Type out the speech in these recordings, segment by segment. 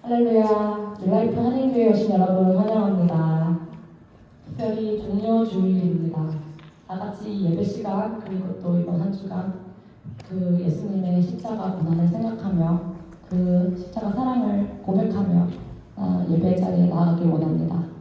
할렐루야, 뉴라이프 한인교회 오신 여러분 환영합니다. 특별히 종료주일입니다. 다 같이 예배 시간 그리고 또 이번 한 주간 그 예수님의 십자가 고난을 생각하며 그 십자가 사랑을 고백하며 예배 자리에 나아가길 원합니다.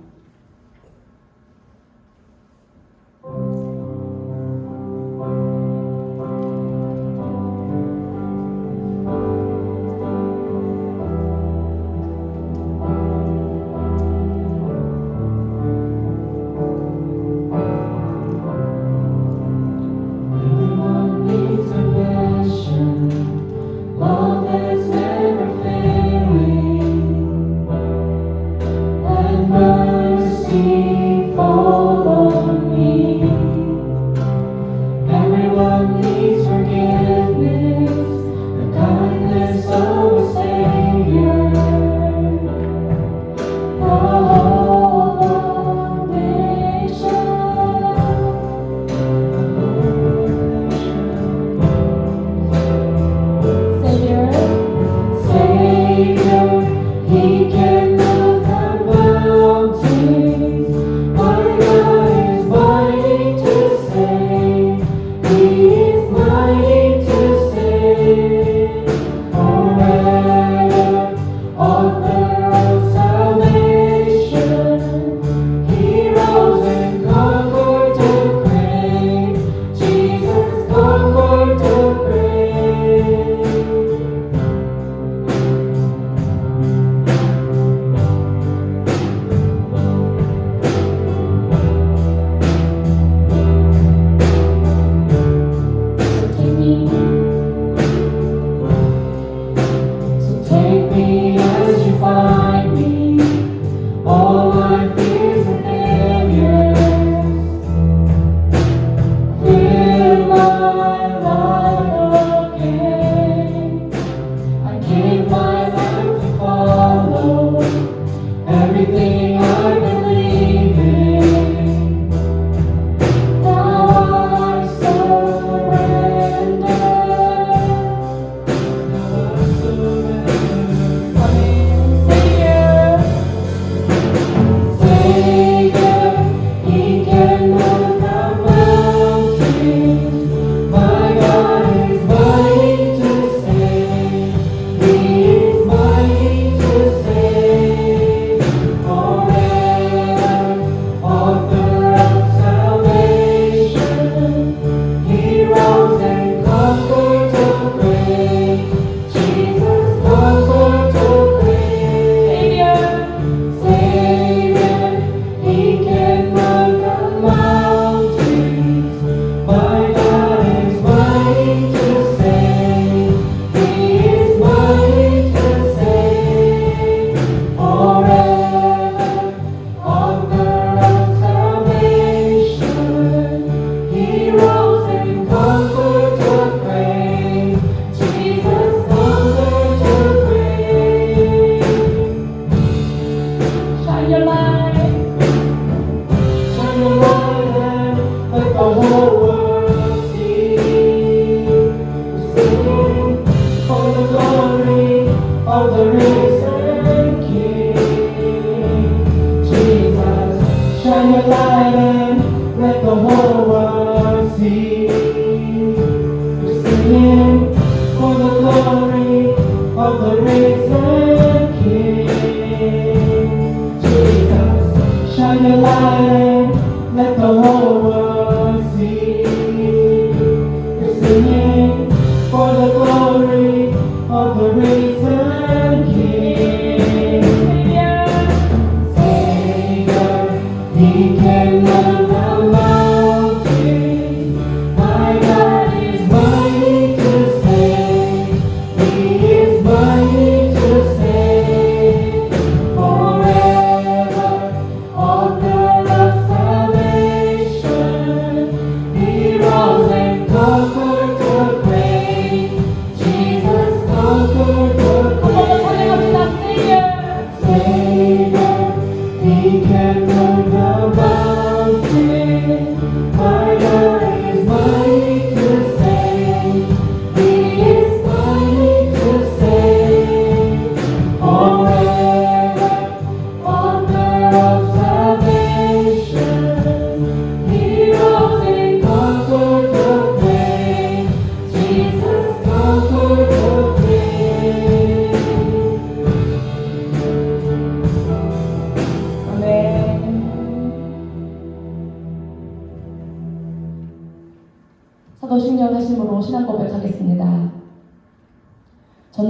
Mighty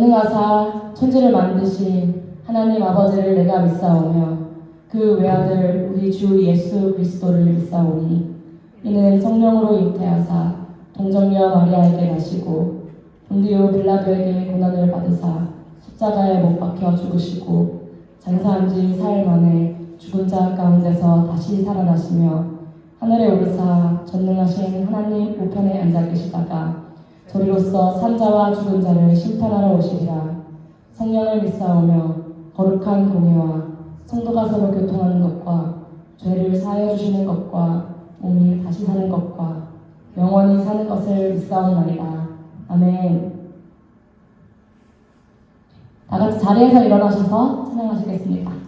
전능하사 천지를 만드신 하나님 아버지를 내가 믿사오며 그 외아들 우리 주 예수 그리스도를 믿사오니 이는 성령으로 잉태하사 동정녀 마리아에게 나시고 본디오 빌라도에게 고난을 받으사 십자가에 못 박혀 죽으시고 장사한 지 사흘 만에 죽은 자 가운데서 다시 살아나시며 하늘에 오르사 전능하신 하나님 우편에 앉아 계시다가 저리로서 산자와 죽은 자를 심판하러 오시리라. 성령을 믿사오며 거룩한 공예와 성도가 서로 교통하는 것과 죄를 사하여 주시는 것과 몸이 다시 사는 것과 영원히 사는 것을 믿사옵나이다. 아멘. 다 같이 자리에서 일어나셔서 찬양하시겠습니다.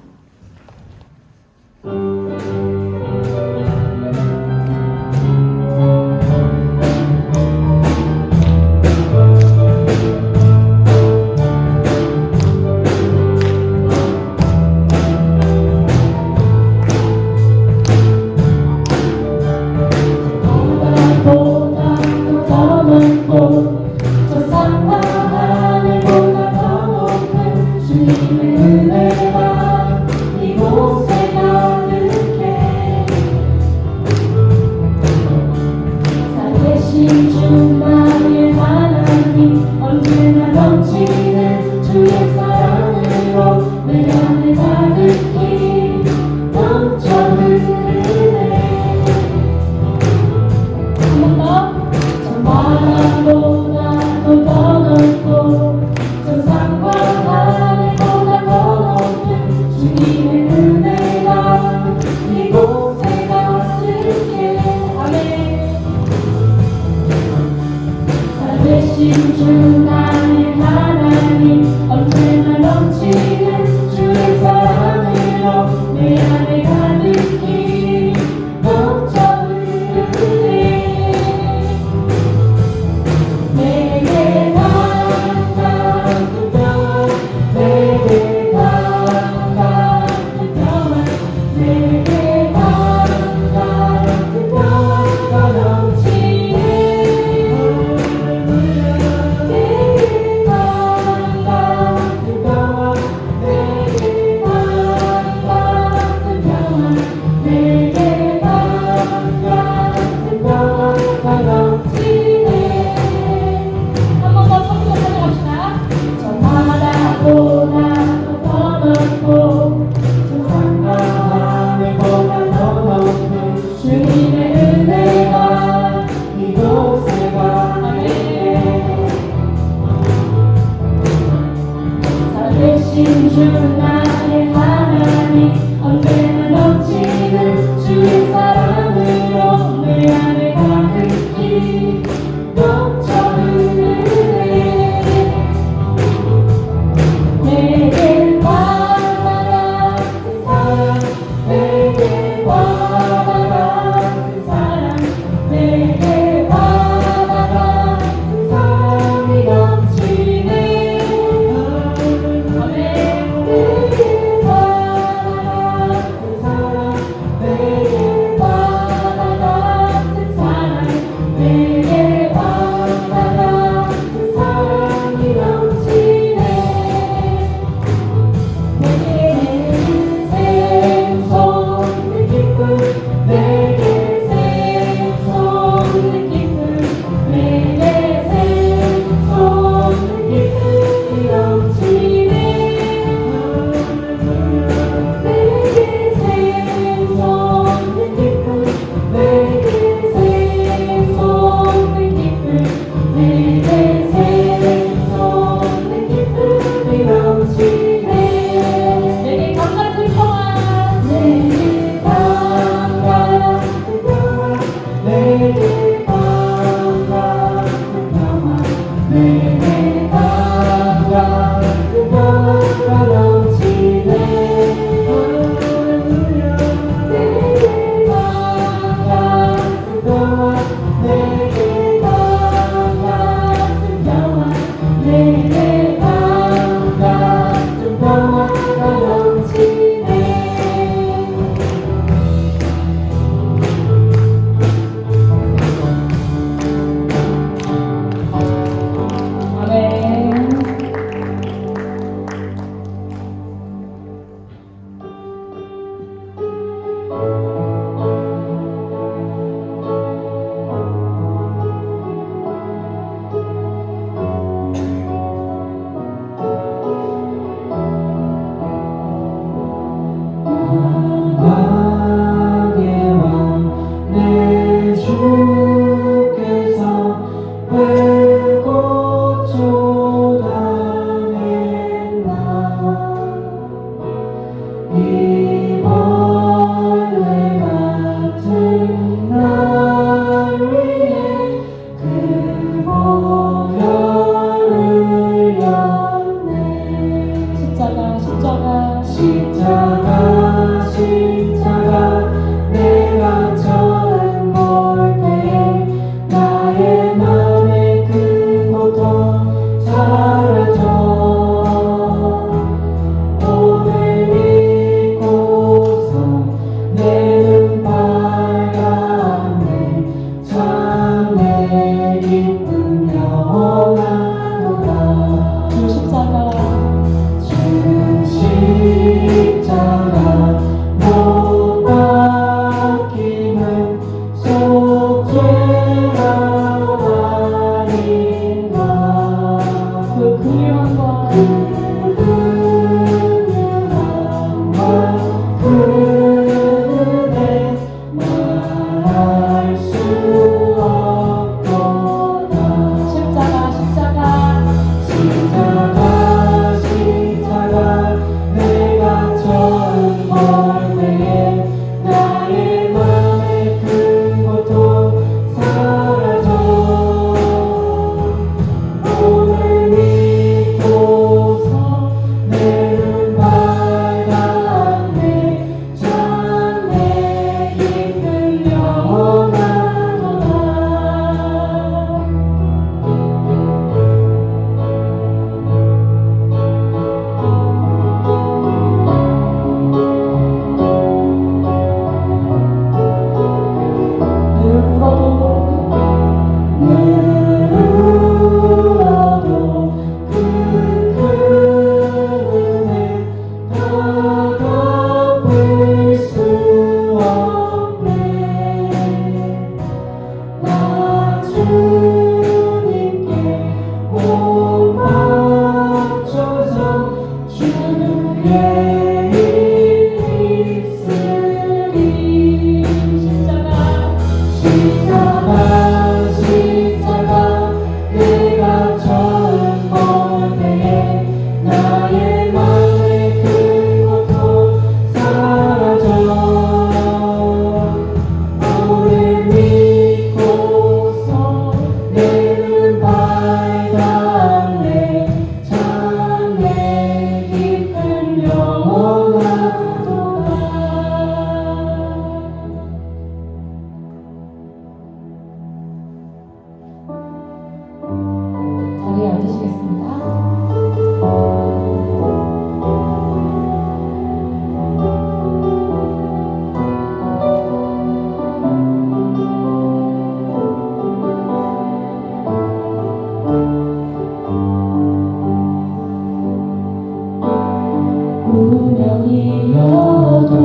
운명이어도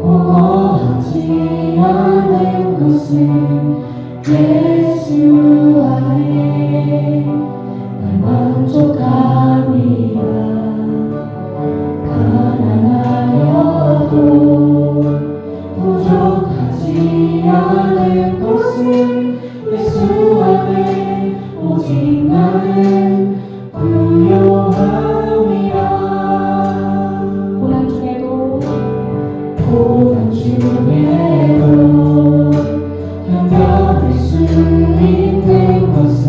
공허하지 않은 것은 예수 안에 난 만족합니다. 가난하여도 부족하지 않은 것은 예수 안에 오직 나는 부요합니다. 고난 중에도 견뎌낼 수 있는 것은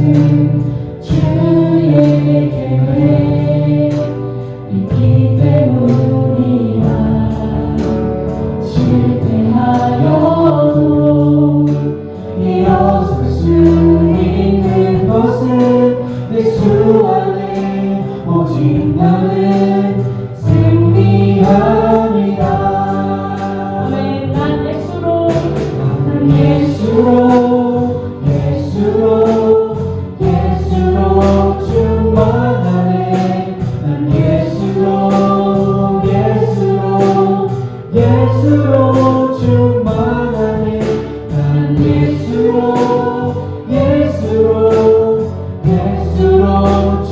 주의 계획 있기 때문이라. 실패하여도 일어설 수 있는 것은 예수 안에 오직 나는 승리합니다. 예수로 충만하네. 난 예수로 충만하네. 난 예수로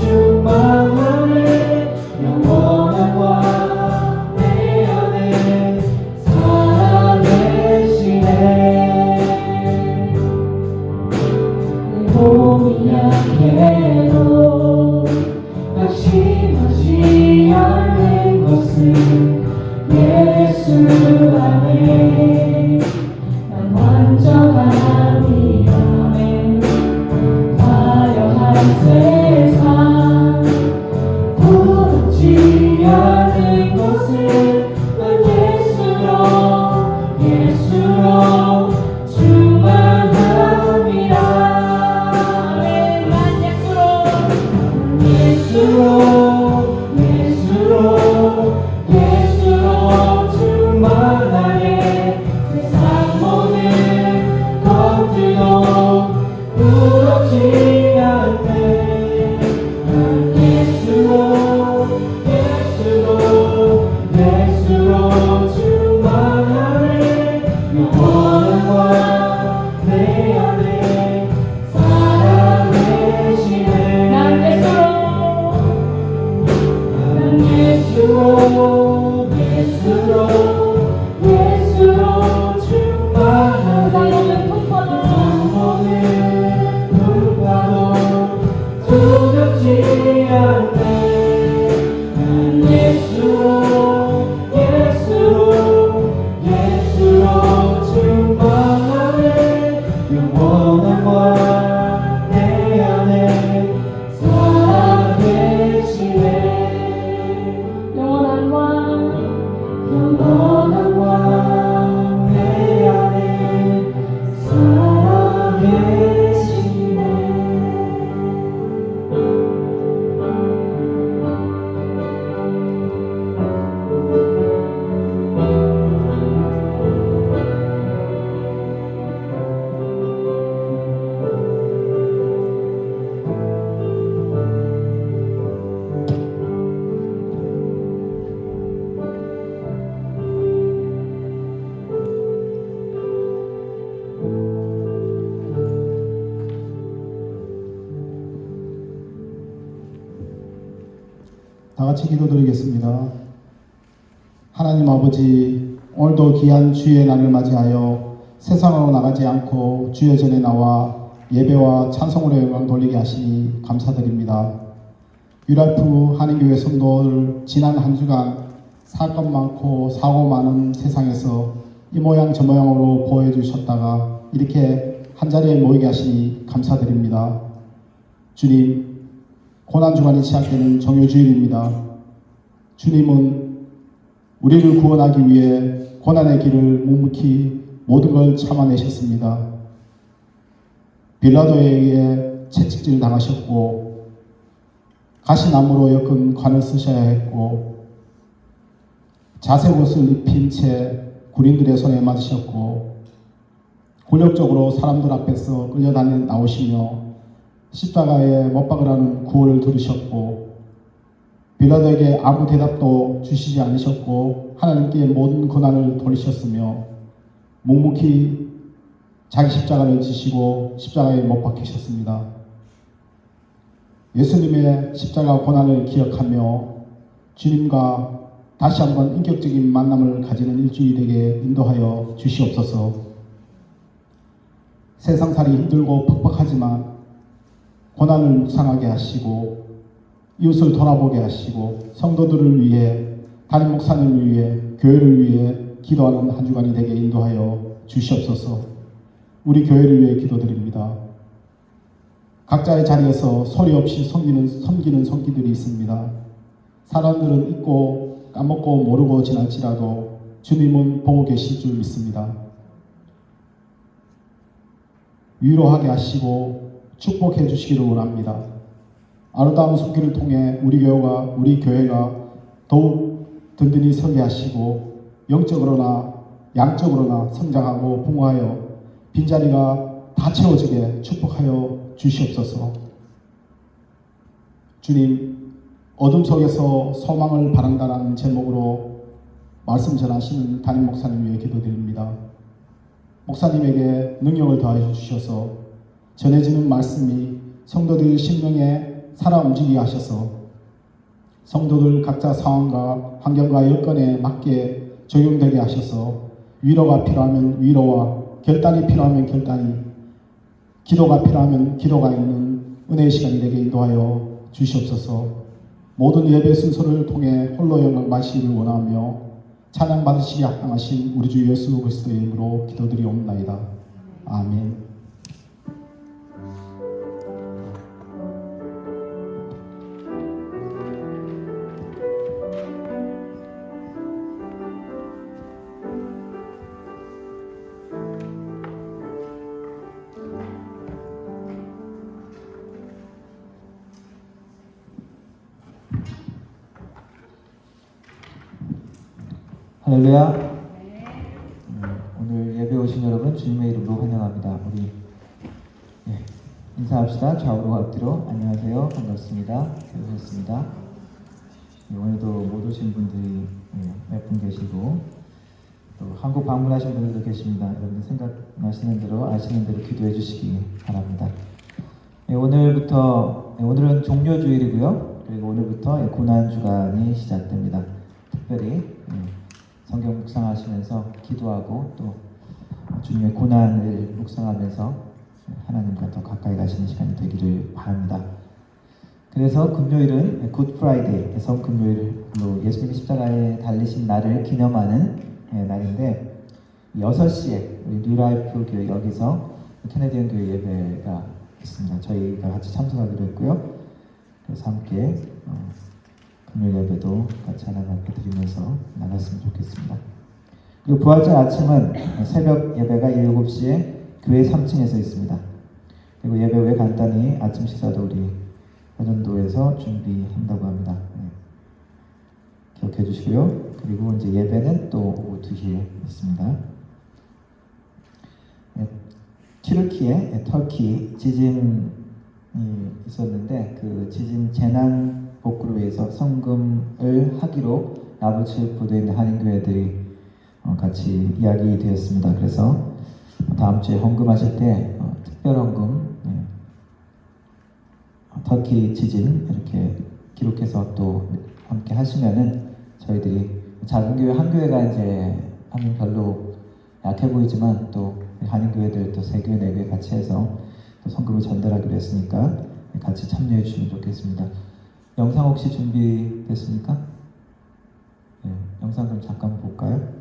충만하네. 영원한 왕 내 안에 살아계시네. 몸이 약해도 낙심하지 않는 것은 예수 안에 난 완전합니다. 화려한 세상 부럽지 않은 것은 난 예수로 충만합니다. 예수로 충만하네. 세상 모든 것들도 부럽지 않네. 난 예수로 충만하네. 영원한 왕 내 안에 살아계시네. 난 예수로 충만하네. 모든 풍파도 두렵지 않네. 난 예수로 충만하네. 영원한 왕 내 안에 살아계시네. 영원한 왕 내 안에 살아계시네. 다 같이 기도드리겠습니다. 하나님 아버지, 오늘도 귀한 주의 날을 맞이하여 세상으로 나가지 않고 주의 전에 나와 예배와 찬송으로 영광 돌리게 하시니 감사드립니다. 유라이프 한인교회 성도들 지난 한 주간 사건 많고 사고 많은 세상에서 이 모양 저 모양으로 보여주셨다가 이렇게 한자리에 모이게 하시니 감사드립니다. 주님, 고난주간이 시작되는 정유주일입니다. 주님은 우리를 구원하기 위해 고난의 길을 묵묵히 모든 걸 참아내셨습니다. 빌라도에 의해 채찍질 당하셨고 가시나무로 엮은 관을 쓰셔야 했고 자색 옷을 입힌 채 군인들의 손에 맞으셨고 굴욕적으로 사람들 앞에서 끌려다니 나오시며 십자가에 못 박으라는 구호를 들으셨고 빌라도에게 아무 대답도 주시지 않으셨고 하나님께 모든 고난을 돌리셨으며 묵묵히 자기 십자가를 지시고 십자가에 못 박히셨습니다. 예수님의 십자가 고난을 기억하며 주님과 다시 한번 인격적인 만남을 가지는 일주일이 되게 인도하여 주시옵소서. 세상살이 힘들고 퍽퍽하지만 고난을 묵상하게 하시고 이웃을 돌아보게 하시고 성도들을 위해 담임 목사님을 위해 교회를 위해 기도하는 한 주간이 되게 인도하여 주시옵소서. 우리 교회를 위해 기도드립니다. 각자의 자리에서 소리 없이 섬기는 손길들이 있습니다. 사람들은 잊고 까먹고 모르고 지날지라도 주님은 보고 계실 줄 믿습니다. 위로하게 하시고 축복해 주시기를 원합니다. 아름다운 손길을 통해 우리 교회가 더욱 든든히 서게 하시고 영적으로나 양적으로나 성장하고 풍부하여 빈자리가 다 채워지게 축복하여 주시옵소서. 주님, 어둠 속에서 소망을 바란다라는 제목으로 말씀 전하시는 담임 목사님 위해 기도드립니다. 목사님에게 능력을 더하여 주셔서 전해지는 말씀이 성도들 심령에 살아 움직이게 하셔서 성도들 각자 상황과 환경과 여건에 맞게 적용되게 하셔서 위로가 필요하면 위로와 결단이 필요하면 결단이, 기도가 필요하면 기도가 있는 은혜의 시간이 되게 인도하여 주시옵소서. 모든 예배 순서를 통해 홀로 영광 받으시기를 원하며 찬양 받으시기 합당하신 우리 주 예수 그리스도의 이름으로 기도드리옵나이다. 아멘. 할렐루야. 오늘 예배 오신 여러분 주님의 이름으로 환영합니다. 우리 인사합시다. 좌우로 앞뒤로. 안녕하세요. 반갑습니다. 잘 오셨습니다. 오늘도 못 오신 분들이 몇 분 계시고 또 한국 방문하신 분들도 계십니다. 여러분 생각나시는 대로 아시는 대로 기도해 주시기 바랍니다. 오늘은 종료주일이고요. 그리고 오늘부터 고난주간이 시작됩니다. 특별히 성경 묵상하시면서 기도하고 또 주님의 고난을 묵상하면서 하나님과 더 가까이 가시는 시간이 되기를 바랍니다. 그래서 금요일은 굿 프라이데이, 성금요일로 예수님이 십자가에 달리신 날을 기념하는 날인데 6시에 우리 뉴라이프 교회 여기서 캐네디언 교회 예배가 있습니다. 저희가 같이 참석하기로 했고요. 그래서 함께 금요일 예배도 같이 하나님 앞에 드리면서 나갔으면 좋겠습니다. 그리고 부활절 아침은 새벽 예배가 7시에 교회 3층에서 있습니다. 그리고 예배 후에 간단히 아침 식사도 우리 회전도에서 준비한다고 합니다. 기억해 주시고요. 그리고 이제 예배는 또 오후 2시에 있습니다. 튀르키에 터키 지진이 있었는데 그 지진 재난 복구를 위해서 성금을 하기로 나부츠부두에 있는 한인교회들이 같이 이야기되었습니다. 그래서 다음 주에 헌금하실 때 특별 헌금 터키 지진 이렇게 기록해서 또 함께 하시면은 저희들이 작은 교회 한 교회가 이제 하면 별로 약해 보이지만 또 한인 교회들 또 3교회 4교회 같이 해서 또 헌금을 전달하기로 했으니까 같이 참여해 주시면 좋겠습니다. 영상 혹시 준비됐습니까? 네, 영상 좀 잠깐 볼까요?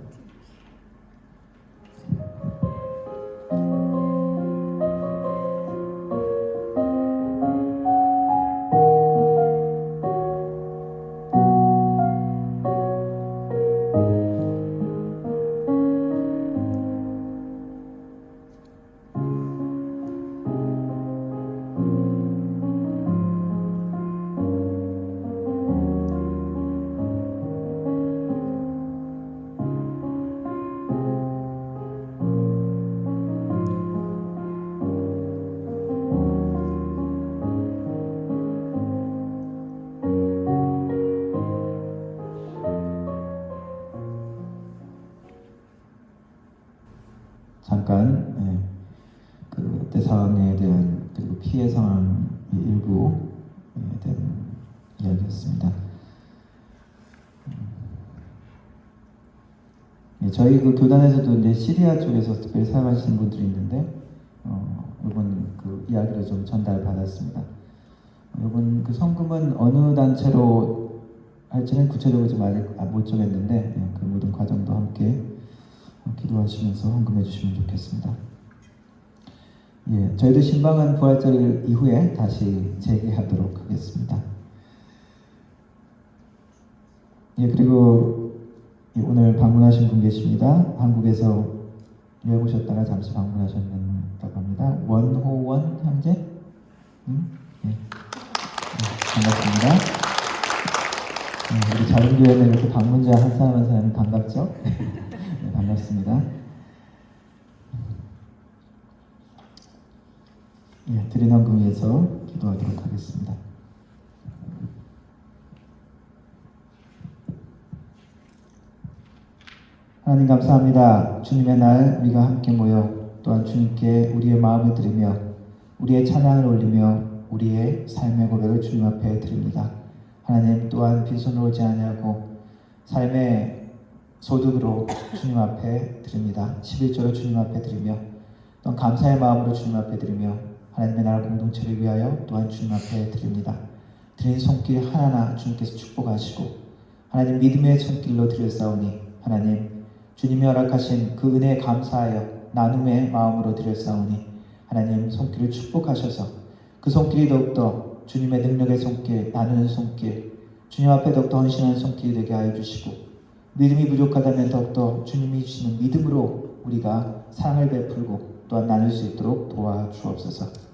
잠깐 그때 상황에 대한 그리고 피해 상황의 일부에 대한 이야기였습니다. 저희 그 교단에서도 이제 시리아 쪽에서 특별히 사용하시는 분들이 있는데 이번 그 이야기를 좀 전달받았습니다. 이번 그 성금은 어느 단체로 할지는 구체적으로 좀 아직 못 정했는데 그 모든 과정도 함께 기도하시면서 헌금해 주시면 좋겠습니다. 저희도 신방은 부활절 이후에 다시 재개하도록 하겠습니다. 그리고 오늘 방문하신 분 계십니다. 한국에서 여행 오셨다가 잠시 방문하셨다고 합니다. 원호원 형제? 반갑습니다. 우리 작은 교회는 이렇게 방문자 한 사람 한 사람이 반갑죠? 반갑습니다. 드린 헌금 위해서 기도하도록 하겠습니다. 하나님 감사합니다. 주님의 날 우리가 함께 모여 또한 주님께 우리의 마음을 드리며 우리의 찬양을 올리며 우리의 삶의 고백을 주님 앞에 드립니다. 하나님 또한 빈손으로 오지 아니하고 삶의 소득으로 주님 앞에 드립니다. 11조로 주님 앞에 드리며 또한 감사의 마음으로 주님 앞에 드리며 하나님의 나라 공동체를 위하여 또한 주님 앞에 드립니다. 드린 손길 하나하나 주님께서 축복하시고 하나님 믿음의 손길로 드렸사오니 하나님 주님이 허락하신 그 은혜에 감사하여 나눔의 마음으로 드렸사오니 하나님 손길을 축복하셔서 그 손길이 더욱더 주님의 능력의 손길, 나누는 손길, 주님 앞에 더욱더 헌신하는 손길이 되게 하여 주시고 믿음이 부족하다면 더욱더 주님이 주시는 믿음으로 우리가 사랑을 베풀고 또한 나눌 수 있도록 도와주옵소서.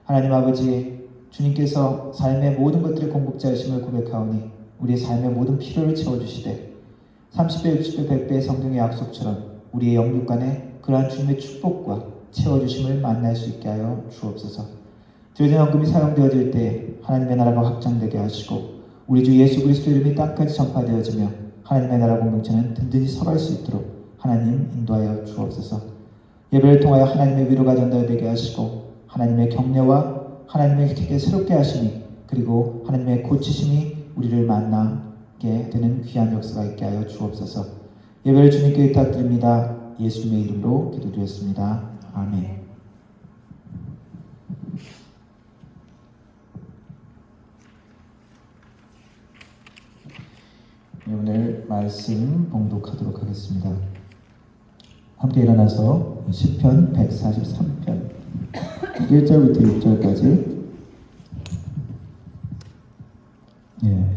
하나님 아버지, 주님께서 삶의 모든 것들의 공급자이심을 고백하오니 우리의 삶의 모든 필요를 채워주시되 30배, 60배, 100배의 성경의 약속처럼 우리의 영육 간에 그러한 주님의 축복과 채워주심을 만날 수 있게 하여 주옵소서. 드려진 헌금이 사용되어질 때 하나님의 나라가 확장되게 하시고 우리 주 예수 그리스도 이름이 땅까지 전파되어지며 하나님의 나라 공동체는 든든히 서갈 수 있도록 하나님 인도하여 주옵소서. 예배를 통하여 하나님의 위로가 전달되게 하시고 하나님의 격려와 하나님의 되게 새롭게 하심이 그리고 하나님의 고치심이 우리를 만나게 되는 귀한 역사가 있게 하여 주옵소서. 예배를 주님께 부탁드립니다. 예수님의 이름으로 기도드렸습니다. 아멘. 오늘 말씀 봉독하도록 하겠습니다. 함께 일어나서 시편 143편 1절부터 6절까지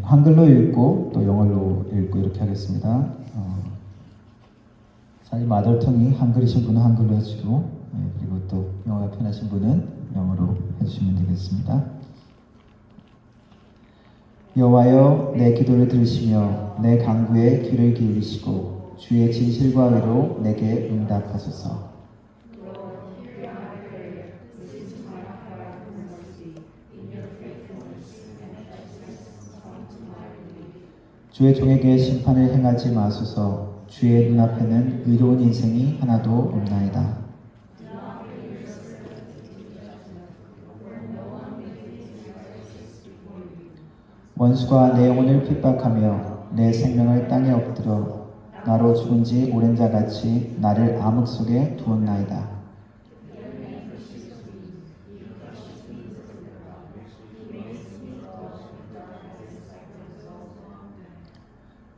한글로 읽고 또 영어로 읽고 이렇게 하겠습니다. 자기 마더텅이 한글이신 분은 한글로 해주시고 그리고 또 영어가 편하신 분은 영어로 해주시면 되겠습니다. 여호와여 내 기도를 들으시며 내 간구에 귀를 기울이시고 주의 진실과 의로 내게 응답하소서. 주의 종에게 심판을 행하지 마소서. 주의 눈앞에는 의로운 인생이 하나도 없나이다. 원수가 내 영혼을 핍박하며 내 생명을 땅에 엎드려 나로 죽은 지 오랜 자같이 나를 암흑 속에 두었나이다.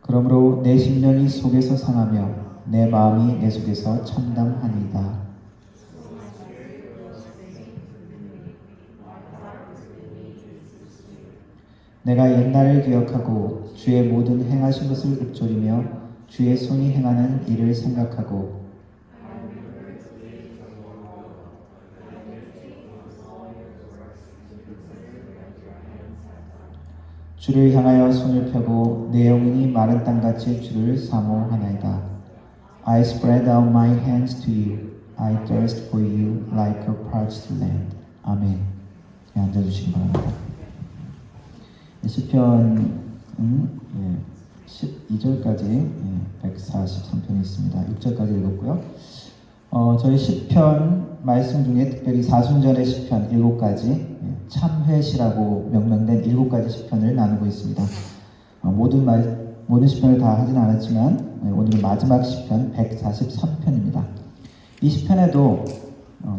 그러므로 내 심령이 속에서 상하며 내 마음이 내 속에서 참담하니이다. 내가 옛날을 기억하고 주의 모든 행하신 것을 읊조리며 주의 손이 행하는 일을 생각하고 주를 향하여 손을 펴고 내 영혼이 마른 땅같이 주를 사모하나이다. I spread out my hands to you. I thirst for you like a parched land. 아멘. 앉아주시기 바랍니다. 시편 12절까지 143편이 있습니다. 6절까지 읽었고요. 저희 시편 말씀 중에 특별히 사순절의 시편 7가지 참회시라고 명명된 7가지 시편을 나누고 있습니다. 모든 시편을 다 하진 않았지만 오늘은 마지막 시편 143편입니다. 이 시편에도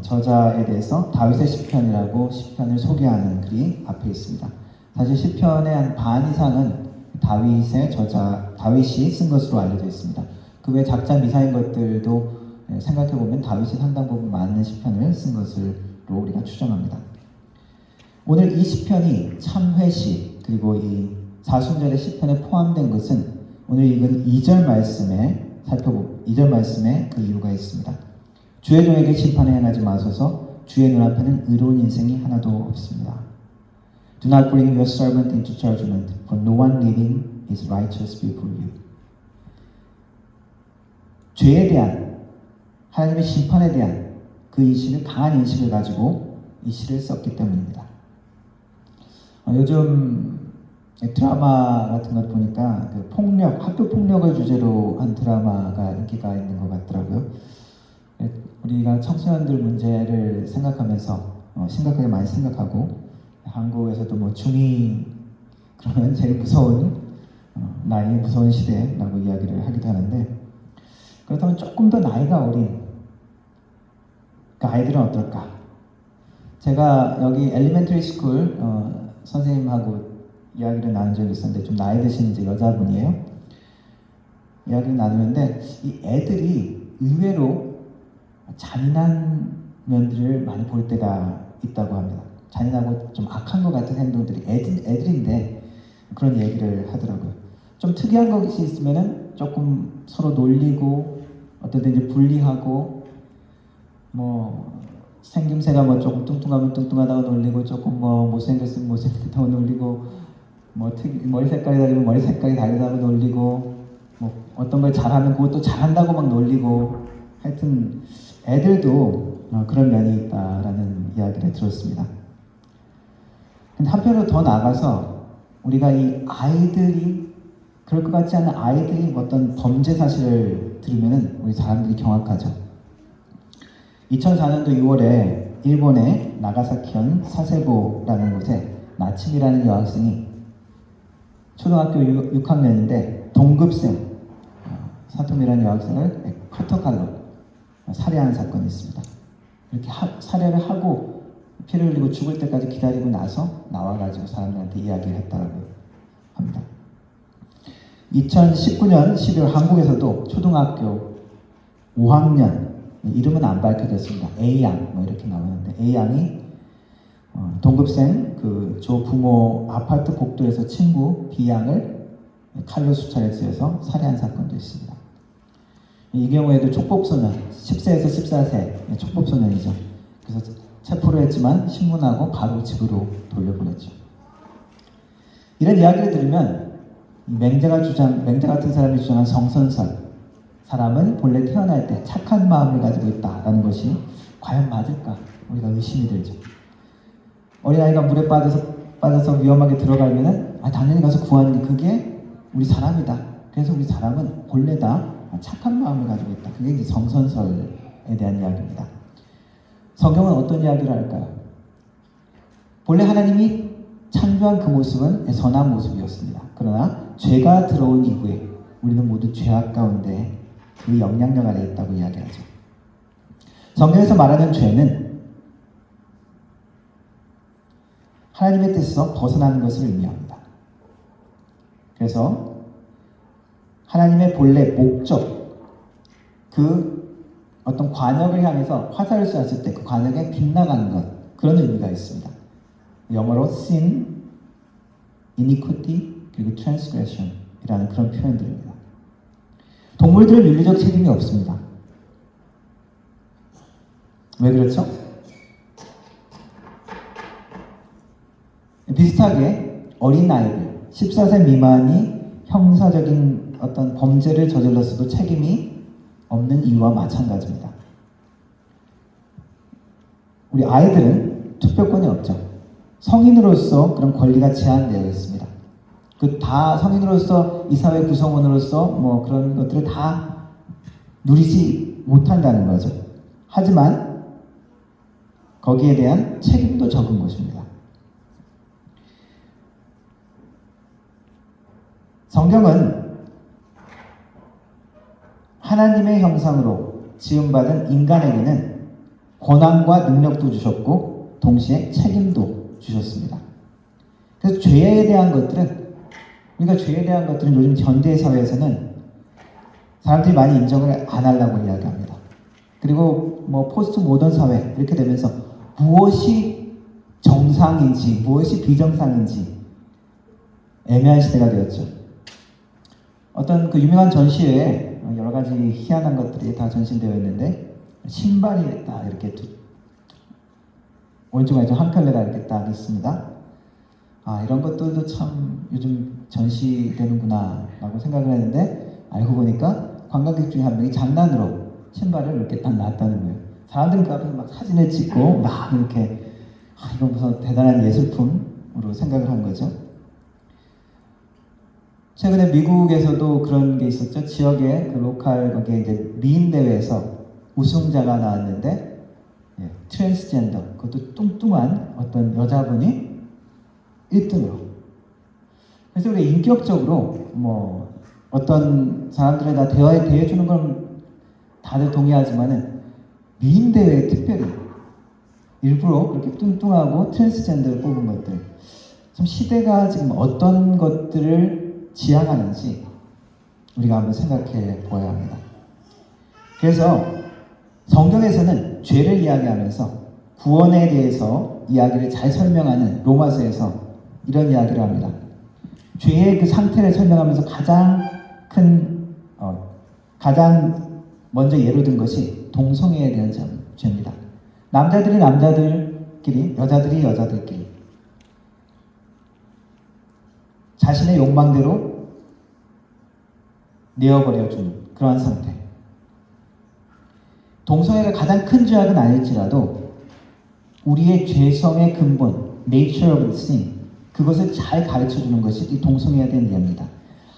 저자에 대해서 다윗의 시편이라고 시편을 소개하는 글이 앞에 있습니다. 사실 시편의 한 반 이상은 다윗이 쓴 것으로 알려져 있습니다. 그 외 작자 미사인 것들도 생각해보면 다윗이 상당 부분 많은 시편을 쓴 것으로 우리가 추정합니다. 오늘 이 시편이 참회시 그리고 이 사순절의 시편에 포함된 것은 오늘 읽은 2절 말씀에 그 이유가 있습니다. 주의 종에게 심판에 행하지 마소서 주의 눈앞에는 의로운 인생이 하나도 없습니다. Do not bring your servant into judgment, for no one living is righteous before you. 죄에 대한 하나님의 심판에 대한 그 인식을 강한 인식을 가지고 이 시를 썼기 때문입니다. 요즘 드라마 같은 것 보니까 학교 폭력을 주제로 한 드라마가 인기가 있는 것 같더라고요. 우리가 청소년들 문제를 생각하면서 심각하게 많이 생각하고 한국에서도 뭐 중2 그러면 제일 무서운 나이 무서운 시대라고 이야기를 하기도 하는데 그렇다면 조금 더 나이가 어린 그 아이들은 어떨까? 제가 여기 엘리멘터리 스쿨 선생님하고 이야기를 나눈 적이 있었는데 좀 나이 드신 이제 여자분이에요. 이야기를 나누는데 이 애들이 의외로 잔인한 면들을 많이 볼 때가 있다고 합니다. 잔인하고 좀 악한 것 같은 행동들이 애들인데 그런 얘기를 하더라고요. 좀 특이한 것이 있으면은 조금 서로 놀리고 어떤 때 이제 불리하고 뭐 생김새가 뭐 조금 뚱뚱하면 뚱뚱하다고 놀리고 조금 뭐 못생겼으면 못생겼다고 놀리고 뭐 머리 색깔이 다르면 머리 색깔이 다르다고 놀리고 뭐 어떤 걸 잘하면 그것도 잘한다고 막 놀리고 하여튼 애들도 그런 면이 있다라는 이야기를 들었습니다. 근데 한편으로 더 나아가서 우리가 이 아이들이 그럴 것 같지 않은 아이들이 어떤 범죄 사실을 들으면은 우리 사람들이 경악하죠. 2004년도 6월에 일본의 나가사키현 사세보라는 곳에 나침이라는 여학생이 초등학교 6학년인데 동급생 사토미라는 여학생을 커터칼로 살해한 사건이 있습니다. 이렇게 살해를 하고 피를 흘리고 죽을 때까지 기다리고 나서 나와가지고 사람들한테 이야기를 했다고 합니다. 2019년 12월 한국에서도 초등학교 5학년 이름은 안 밝혀졌습니다. A양 뭐 이렇게 나오는데 A양이 동급생 그 조 부모 아파트 복도에서 친구 B양을 칼로 수차례 쏘여서 살해한 사건도 있습니다. 이 경우에도 촉법소년 10세에서 14세 촉법소년이죠. 그래서 체포를 했지만 신문하고 바로 집으로 돌려보냈죠. 이런 이야기를 들으면 맹자 같은 사람이 주장한 성선설 사람은 본래 태어날 때 착한 마음을 가지고 있다라는 것이 과연 맞을까? 우리가 의심이 들죠. 어린아이가 물에 빠져서 위험하게 들어가면은 당연히 가서 구하는 게 그게 우리 사람이다. 그래서 우리 사람은 본래 다 착한 마음을 가지고 있다. 그게 이제 성선설에 대한 이야기입니다. 성경은 어떤 이야기를 할까요? 본래 하나님이 창조한 그 모습은 선한 모습이었습니다. 그러나 죄가 들어온 이후에 우리는 모두 죄악 가운데 그 영향력 아래 있다고 이야기하죠. 성경에서 말하는 죄는 하나님의 뜻에서 벗어나는 것을 의미합니다. 그래서 하나님의 본래 목적, 그 어떤 관역을 향해서 화살을 쏘았을 때 그 관역에 빗나가는 것, 그런 의미가 있습니다. 영어로 sin, iniquity, 그리고 transgression 이라는 그런 표현들입니다. 동물들은 윤리적 책임이 없습니다. 왜 그렇죠? 비슷하게 어린아이들, 14세 미만이 형사적인 어떤 범죄를 저질렀어도 책임이 없는 이유와 마찬가지입니다. 우리 아이들은 투표권이 없죠. 성인으로서 그런 권리가 제한되어 있습니다. 그 다 성인으로서 이 사회 구성원으로서 뭐 그런 것들을 다 누리지 못한다는 거죠. 하지만 거기에 대한 책임도 적은 것입니다. 성경은 하나님의 형상으로 지음받은 인간에게는 권한과 능력도 주셨고 동시에 책임도 주셨습니다. 그래서 죄에 대한 것들은 요즘 현대 사회에서는 사람들이 많이 인정을 안 하려고 이야기합니다. 그리고 뭐 포스트 모던 사회 이렇게 되면서 무엇이 정상인지 무엇이 비정상인지 애매한 시대가 되었죠. 어떤 그 유명한 전시회에 여러 가지 희한한 것들이 다 전시되어 있는데 신발이 딱 이렇게 오른쪽에 한 켤레가 이렇게 딱 있습니다. 아, 이런 것들도 참 요즘 전시되는구나 라고 생각을 했는데 알고 보니까 관광객 중에 한 명이 장난으로 신발을 이렇게 딱 놨다는 거예요. 사람들이 그 앞에서 막 사진을 찍고 막 이렇게 이건 무슨 대단한 예술품으로 생각을 한 거죠. 최근에 미국에서도 그런 게 있었죠. 지역의 그 로컬 거기에 이제 미인 대회에서 우승자가 나왔는데 트랜스젠더 그것도 뚱뚱한 어떤 여자분이 1등으로. 그래서 우리 인격적으로 뭐 어떤 사람들에 다 대해주는 건 다들 동의하지만은 미인 대회에 특별히 일부러 그렇게 뚱뚱하고 트랜스젠더를 뽑은 것들 참 시대가 지금 어떤 것들을 지향하는지 우리가 한번 생각해 보아야 합니다. 그래서 성경에서는 죄를 이야기하면서 구원에 대해서 이야기를 잘 설명하는 로마서에서 이런 이야기를 합니다. 죄의 그 상태를 설명하면서 가장 먼저 예로 든 것이 동성애에 대한 죄입니다. 남자들이 남자들끼리, 여자들이 여자들끼리 자신의 욕망대로 내어버려준 그러한 상태. 동성애가 가장 큰 죄악은 아닐지라도 우리의 죄성의 근본, nature of sin, 그것을 잘 가르쳐주는 것이 이 동성애에 대한 이야기입니다.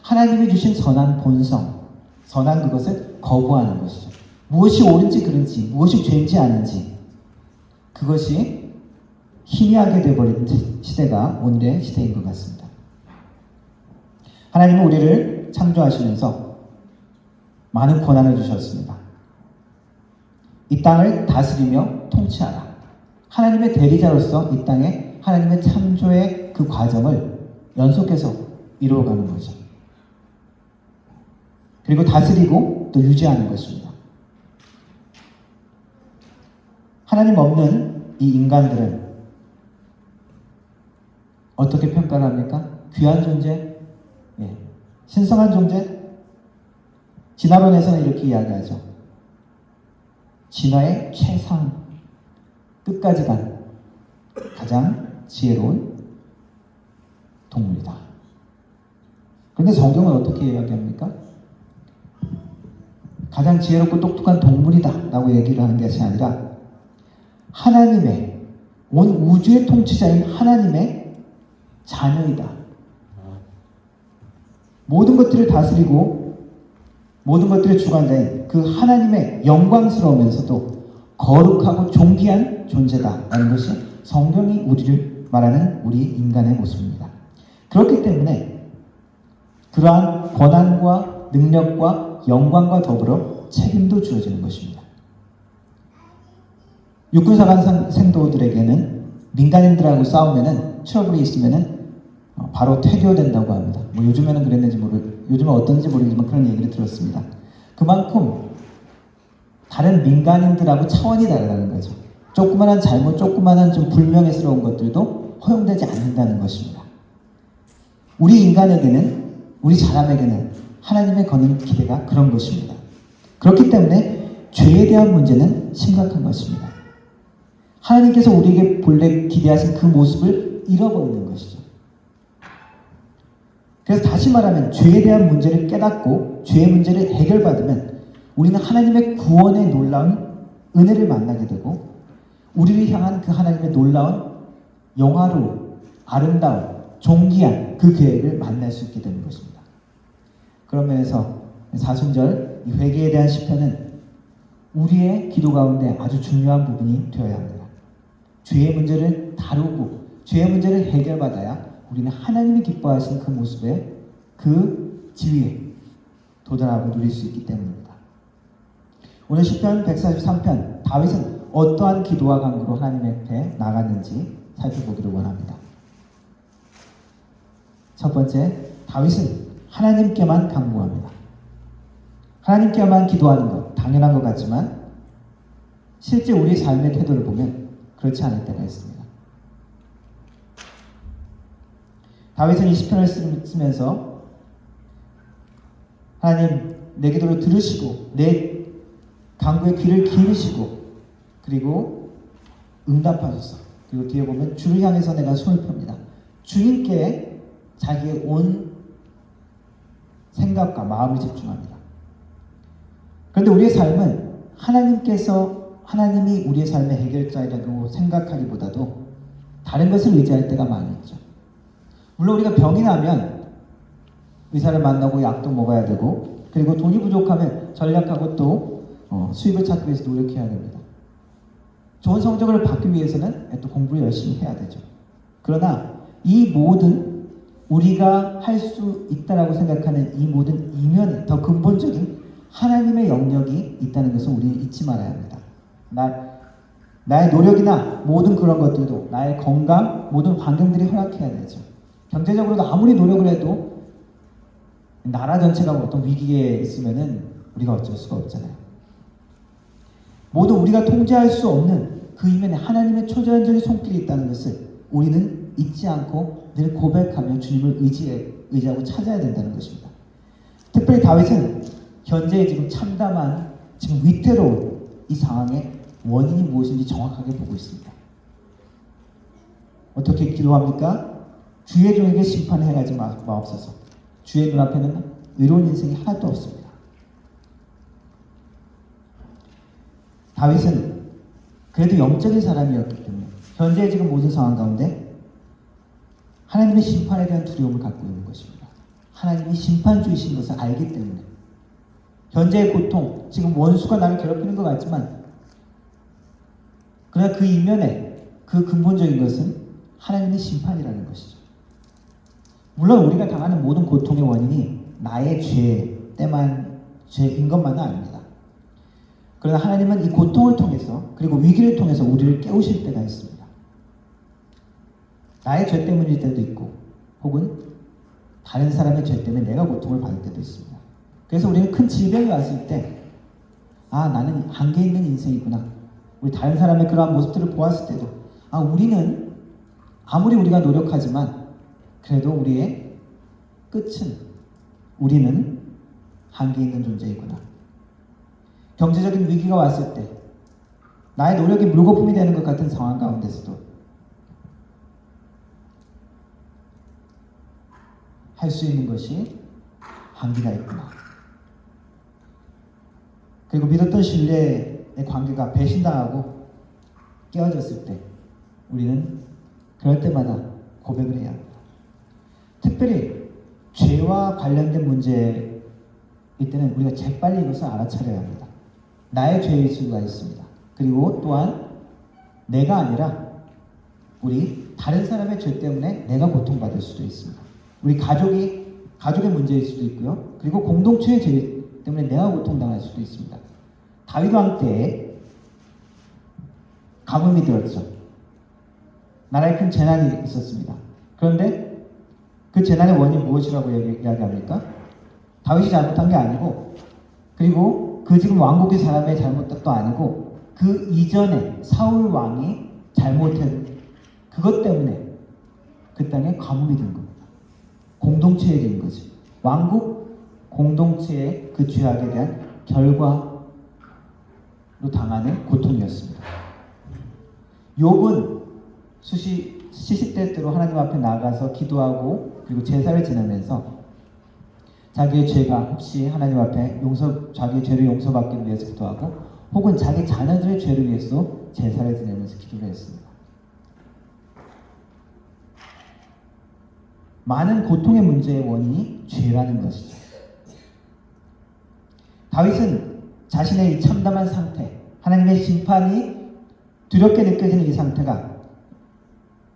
하나님이 주신 선한 본성, 선한 그것을 거부하는 것이죠. 무엇이 옳은지 그른지, 무엇이 죄인지 아닌지 그것이 희미하게 되어버린 시대가 오늘의 시대인 것 같습니다. 하나님은 우리를 창조하시면서 많은 권한을 주셨습니다. 이 땅을 다스리며 통치하라. 하나님의 대리자로서 이 땅에 하나님의 창조의 그 과정을 연속해서 이루어가는 거죠. 그리고 다스리고 또 유지하는 것입니다. 하나님 없는 이 인간들은 어떻게 평가를 합니까? 귀한 존재? 신성한 존재? 진화론에서는 이렇게 이야기하죠. 진화의 최상, 끝까지 간 가장 지혜로운 동물이다. 그런데 성경은 어떻게 이야기합니까? 가장 지혜롭고 똑똑한 동물이다 라고 얘기를 하는 것이 아니라 하나님의, 온 우주의 통치자인 하나님의 자녀이다. 모든 것들을 다스리고 모든 것들의 주관자인 그 하나님의 영광스러우면서도 거룩하고 존귀한 존재다라는 것이 성경이 우리를 말하는 우리 인간의 모습입니다. 그렇기 때문에 그러한 권한과 능력과 영광과 더불어 책임도 주어지는 것입니다. 육군사관 생도들에게는 민간인들하고 싸우면은 트러블이 있으면은 바로 퇴교된다고 합니다. 뭐 요즘에는 그랬는지 요즘은 어떤지 모르겠지만 그런 얘기를 들었습니다. 그만큼 다른 민간인들하고 차원이 다르다는 거죠. 조그마한 잘못, 조그마한 좀 불명예스러운 것들도 허용되지 않는다는 것입니다. 우리 인간에게는, 우리 사람에게는 하나님의 거는 기대가 그런 것입니다. 그렇기 때문에 죄에 대한 문제는 심각한 것입니다. 하나님께서 우리에게 본래 기대하신 그 모습을 잃어버리는 것이죠. 그래서 다시 말하면 죄에 대한 문제를 깨닫고 죄의 문제를 해결받으면 우리는 하나님의 구원의 놀라운 은혜를 만나게 되고 우리를 향한 그 하나님의 놀라운 영화로운 아름다운 존귀한 그 계획을 만날 수 있게 되는 것입니다. 그런 면에서 사순절 이 회개에 대한 시편은 우리의 기도 가운데 아주 중요한 부분이 되어야 합니다. 죄의 문제를 다루고 죄의 문제를 해결받아야 우리는 하나님이 기뻐하시는 그 모습에 그 지위에 도달하고 누릴 수 있기 때문입니다. 오늘 시편 143편 다윗은 어떠한 기도와 간구로 하나님 앞에 나갔는지 살펴보기를 원합니다. 첫 번째, 다윗은 하나님께만 간구합니다. 하나님께만 기도하는 것 당연한 것 같지만 실제 우리 삶의 태도를 보면 그렇지 않을 때가 있습니다. 다윗은 이 시편을 쓰면서 하나님 내 기도를 들으시고 내 간구에 귀를 기울이시고 그리고 응답하소서. 그리고 뒤에 보면 주를 향해서 내가 손을 펴니다. 주님께 자기의 온 생각과 마음을 집중합니다. 그런데 우리의 삶은 하나님이 우리의 삶의 해결자이라고 생각하기보다도 다른 것을 의지할 때가 많이 있죠. 물론 우리가 병이 나면 의사를 만나고 약도 먹어야 되고 그리고 돈이 부족하면 전략하고 또 수입을 찾기 위해서 노력해야 됩니다. 좋은 성적을 받기 위해서는 또 공부를 열심히 해야 되죠. 그러나 이 모든 우리가 할 수 있다라고 생각하는 이 모든 이면에 더 근본적인 하나님의 영역이 있다는 것을 우리는 잊지 말아야 합니다. 나의 노력이나 모든 그런 것들도 나의 건강, 모든 환경들이 허락해야 되죠. 경제적으로도 아무리 노력을 해도 나라 전체가 어떤 위기에 있으면은 우리가 어쩔 수가 없잖아요. 모두 우리가 통제할 수 없는 그 이면에 하나님의 초자연적인 손길이 있다는 것을 우리는 잊지 않고 늘 고백하며 주님을 의지하고 찾아야 된다는 것입니다. 특별히 다윗은 현재 지금 참담한 지금 위태로운 이 상황의 원인이 무엇인지 정확하게 보고 있습니다. 어떻게 기도합니까? 주의 종에게 심판을 행하지 마옵소서. 주의 눈앞에는 의로운 인생이 하나도 없습니다. 다윗은 그래도 영적인 사람이었기 때문에 현재 지금 모든 상황 가운데 하나님의 심판에 대한 두려움을 갖고 있는 것입니다. 하나님이 심판주이신 것을 알기 때문에 현재의 고통, 지금 원수가 나를 괴롭히는 것 같지만 그러나 그 이면에 그 근본적인 것은 하나님의 심판이라는 것이죠. 물론 우리가 당하는 모든 고통의 원인이 나의 죄인 것만은 아닙니다. 그러나 하나님은 이 고통을 통해서 그리고 위기를 통해서 우리를 깨우실 때가 있습니다. 나의 죄 때문일 때도 있고 혹은 다른 사람의 죄 때문에 내가 고통을 받을 때도 있습니다. 그래서 우리는 큰 질병이 왔을 때 나는 한계 있는 인생이구나. 우리 다른 사람의 그러한 모습들을 보았을 때도 우리는 아무리 우리가 노력하지만 그래도 우리의 끝은 우리는 한계 있는 존재이구나. 경제적인 위기가 왔을 때 나의 노력이 물거품이 되는 것 같은 상황 가운데서도 할 수 있는 것이 한계가 있구나. 그리고 믿었던 신뢰의 관계가 배신당하고 깨어졌을 때 우리는 그럴 때마다 고백을 해야 합니다. 특별히 죄와 관련된 문제일 때는 우리가 재빨리 이것을 알아차려야 합니다. 나의 죄일 수가 있습니다. 그리고 또한 내가 아니라 우리 다른 사람의 죄 때문에 내가 고통받을 수도 있습니다. 우리 가족의 문제일 수도 있고요. 그리고 공동체의 죄 때문에 내가 고통당할 수도 있습니다. 다윗 왕 때에 가뭄이 들었죠. 나라에 큰 재난이 있었습니다. 그런데 그 재난의 원인이 무엇이라고 이야기합니까? 다윗이 잘못한 게 아니고 그리고 그 지금 왕국의 사람의 잘못도 아니고 그 이전에 사울 왕이 잘못한 그것 때문에 그 땅에 가뭄이 든 겁니다. 공동체에 된 거지. 왕국 공동체의 그 죄악에 대한 결과로 당하는 고통이었습니다. 욥은 시시때때로 하나님 앞에 나가서 기도하고 그리고 제사를 지내면서 자기의 죄가 혹시 하나님 앞에 자기의 죄를 용서받기 위해서 기도하고 혹은 자기 자녀들의 죄를 위해서 제사를 지내면서 기도를 했습니다. 많은 고통의 문제의 원인이 죄라는 것이죠. 다윗은 자신의 이 참담한 상태, 하나님의 심판이 두렵게 느껴지는 이 상태가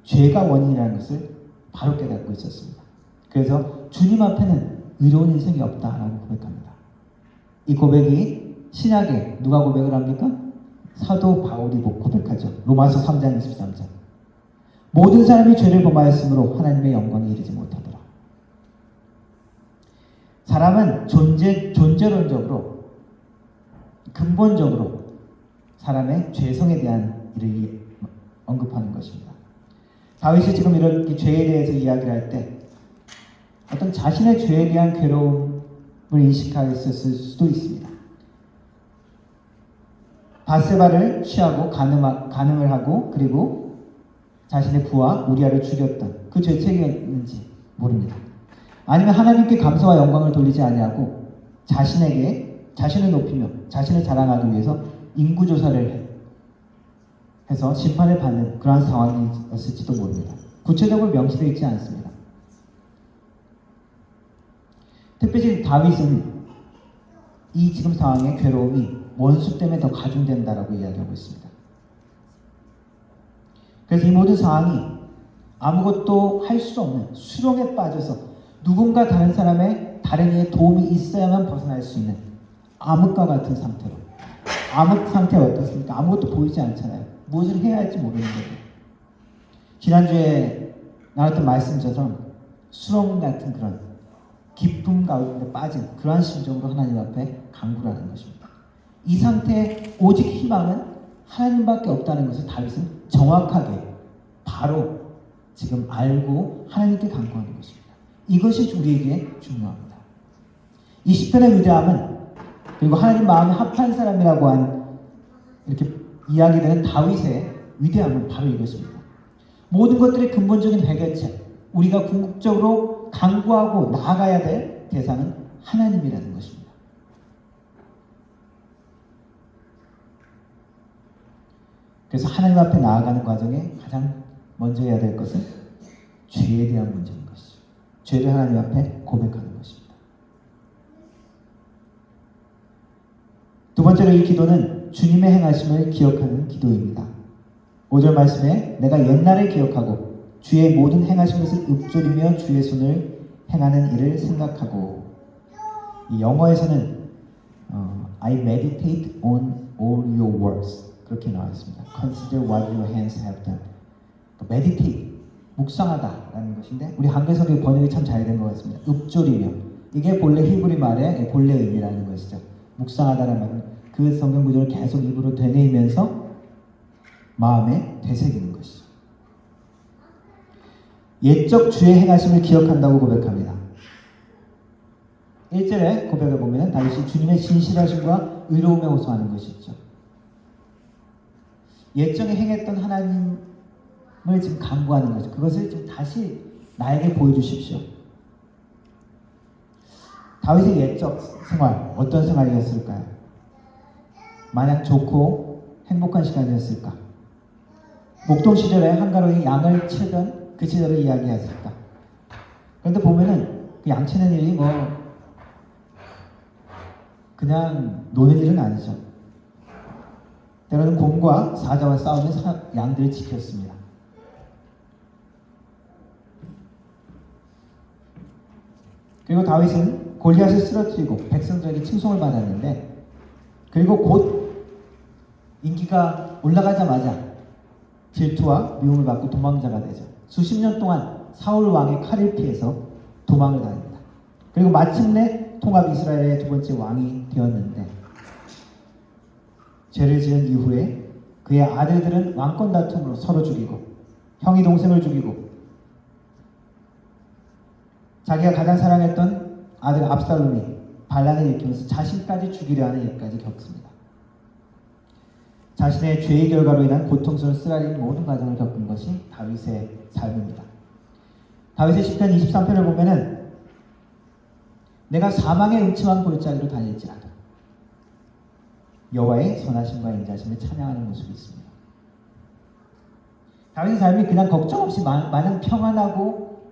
죄가 원인이라는 것을 바로 깨닫고 있었습니다. 그래서 주님 앞에는 의로운 인생이 없다라고 고백합니다. 이 고백이 신약에 누가 고백을 합니까? 사도 바울이 고백하죠. 로마서 3장 23절. 모든 사람이 죄를 범하였으므로 하나님의 영광에 이르지 못하더라. 사람은 존재론적으로 근본적으로 사람의 죄성에 대한 일을 언급하는 것입니다. 다윗이 지금 이렇게 죄에 대해서 이야기를 할 때 어떤 자신의 죄에 대한 괴로움을 인식했을 수도 있습니다. 바세바를 취하고 간음을 하고 그리고 자신의 부하 우리아를 죽였던 그 죄책이었는지 모릅니다. 아니면 하나님께 감사와 영광을 돌리지 아니하고 자신을 높이며 자신을 자랑하기 위해서 인구조사를 해서 심판을 받는 그러한 상황이었을지도 모릅니다. 구체적으로 명시되어 있지 않습니다. 특별히 다윗은 이 지금 상황의 괴로움이 원수 때문에 더 가중된다라고 이야기하고 있습니다. 그래서 이 모든 상황이 아무것도 할 수 없는 수렁에 빠져서 누군가 다른 이의 도움이 있어야만 벗어날 수 있는 암흑과 같은 상태로. 암흑 상태가 어떻습니까? 아무것도 보이지 않잖아요. 무엇을 해야 할지 모르는 거죠. 지난주에 나눴던 말씀처럼 수렁 같은 그런 깊음 가운데 빠진 그러한 심정으로 하나님 앞에 간구하는 것입니다. 이 상태에 오직 희망은 하나님밖에 없다는 것을 다윗은 정확하게 바로 지금 알고 하나님께 간구하는 것입니다. 이것이 우리에게 중요합니다. 이 시편의 위대함은 그리고 하나님 마음에 합한 사람이라고 하는 이렇게 이야기되는 다윗의 위대함은 바로 이것입니다. 모든 것들의 근본적인 해결책, 우리가 궁극적으로 간구하고 나아가야 될 대상은 하나님이라는 것입니다. 그래서 하나님 앞에 나아가는 과정에 가장 먼저 해야 될 것은 죄에 대한 문제인 것이죠. 죄를 하나님 앞에 고백하는 것입니다. 두 번째로 이 기도는 주님의 행하심을 기억하는 기도입니다. 5절 말씀에 내가 옛날을 기억하고 주의 모든 행하신 것을 읊조리며 주의 손을 행하는 일을 생각하고. 이 영어에서는 I meditate on all your works 그렇게 나와 있습니다. Consider what your hands have done. meditate, 묵상하다라는 것인데 우리 한글 성경 번역이 참 잘 된 것 같습니다. 읊조리며. 이게 본래 히브리 말의 본래 의미라는 것이죠. 묵상하다라는 말은 그 성경 구절을 계속 입으로 되뇌이면서 마음에 되새기는 것이죠. 옛적 주의 행하심을 기억한다고 고백합니다. 1절에 고백을 보면 다윗이 주님의 진실하심과 의로움에 호소하는 것이 있죠. 옛적에 행했던 하나님을 지금 간구하는 거죠. 그것을 좀 다시 나에게 보여주십시오. 다윗의 옛적 생활, 어떤 생활이었을까요? 마냥 좋고 행복한 시간이었을까? 목동 시절에 한가로이 양을 치던 그 시절을 이야기했을까? 그런데 보면은 그 양 치는 일이 그냥 노는 일은 아니죠. 때로는 곰과 사자와 싸우는 양들을 지켰습니다. 그리고 다윗은 골리앗을 쓰러뜨리고 백성들에게 칭송을 받았는데 그리고 곧 인기가 올라가자마자 질투와 미움을 받고 도망자가 되죠. 수십 년 동안 사울 왕의 칼을 피해서 도망을 다닙니다. 그리고 마침내 통합 이스라엘의 두 번째 왕이 되었는데 죄를 지은 이후에 그의 아들들은 왕권 다툼으로 서로 죽이고 형이 동생을 죽이고 자기가 가장 사랑했던 아들 압살롬이 반란을 일으키면서 자신까지 죽이려 하는 일까지 겪습니다. 자신의 죄의 결과로 인한 고통스러운 쓰라린 모든 과정을 겪은 것이 다윗의 삶입니다. 다윗의 시편 23편을 보면은 내가 사망의 음침한 골짜기로 다닐지라도 여호와의 선하심과 인자심을 찬양하는 모습이 있습니다. 다윗의 삶이 그냥 걱정 없이 마냥 평안하고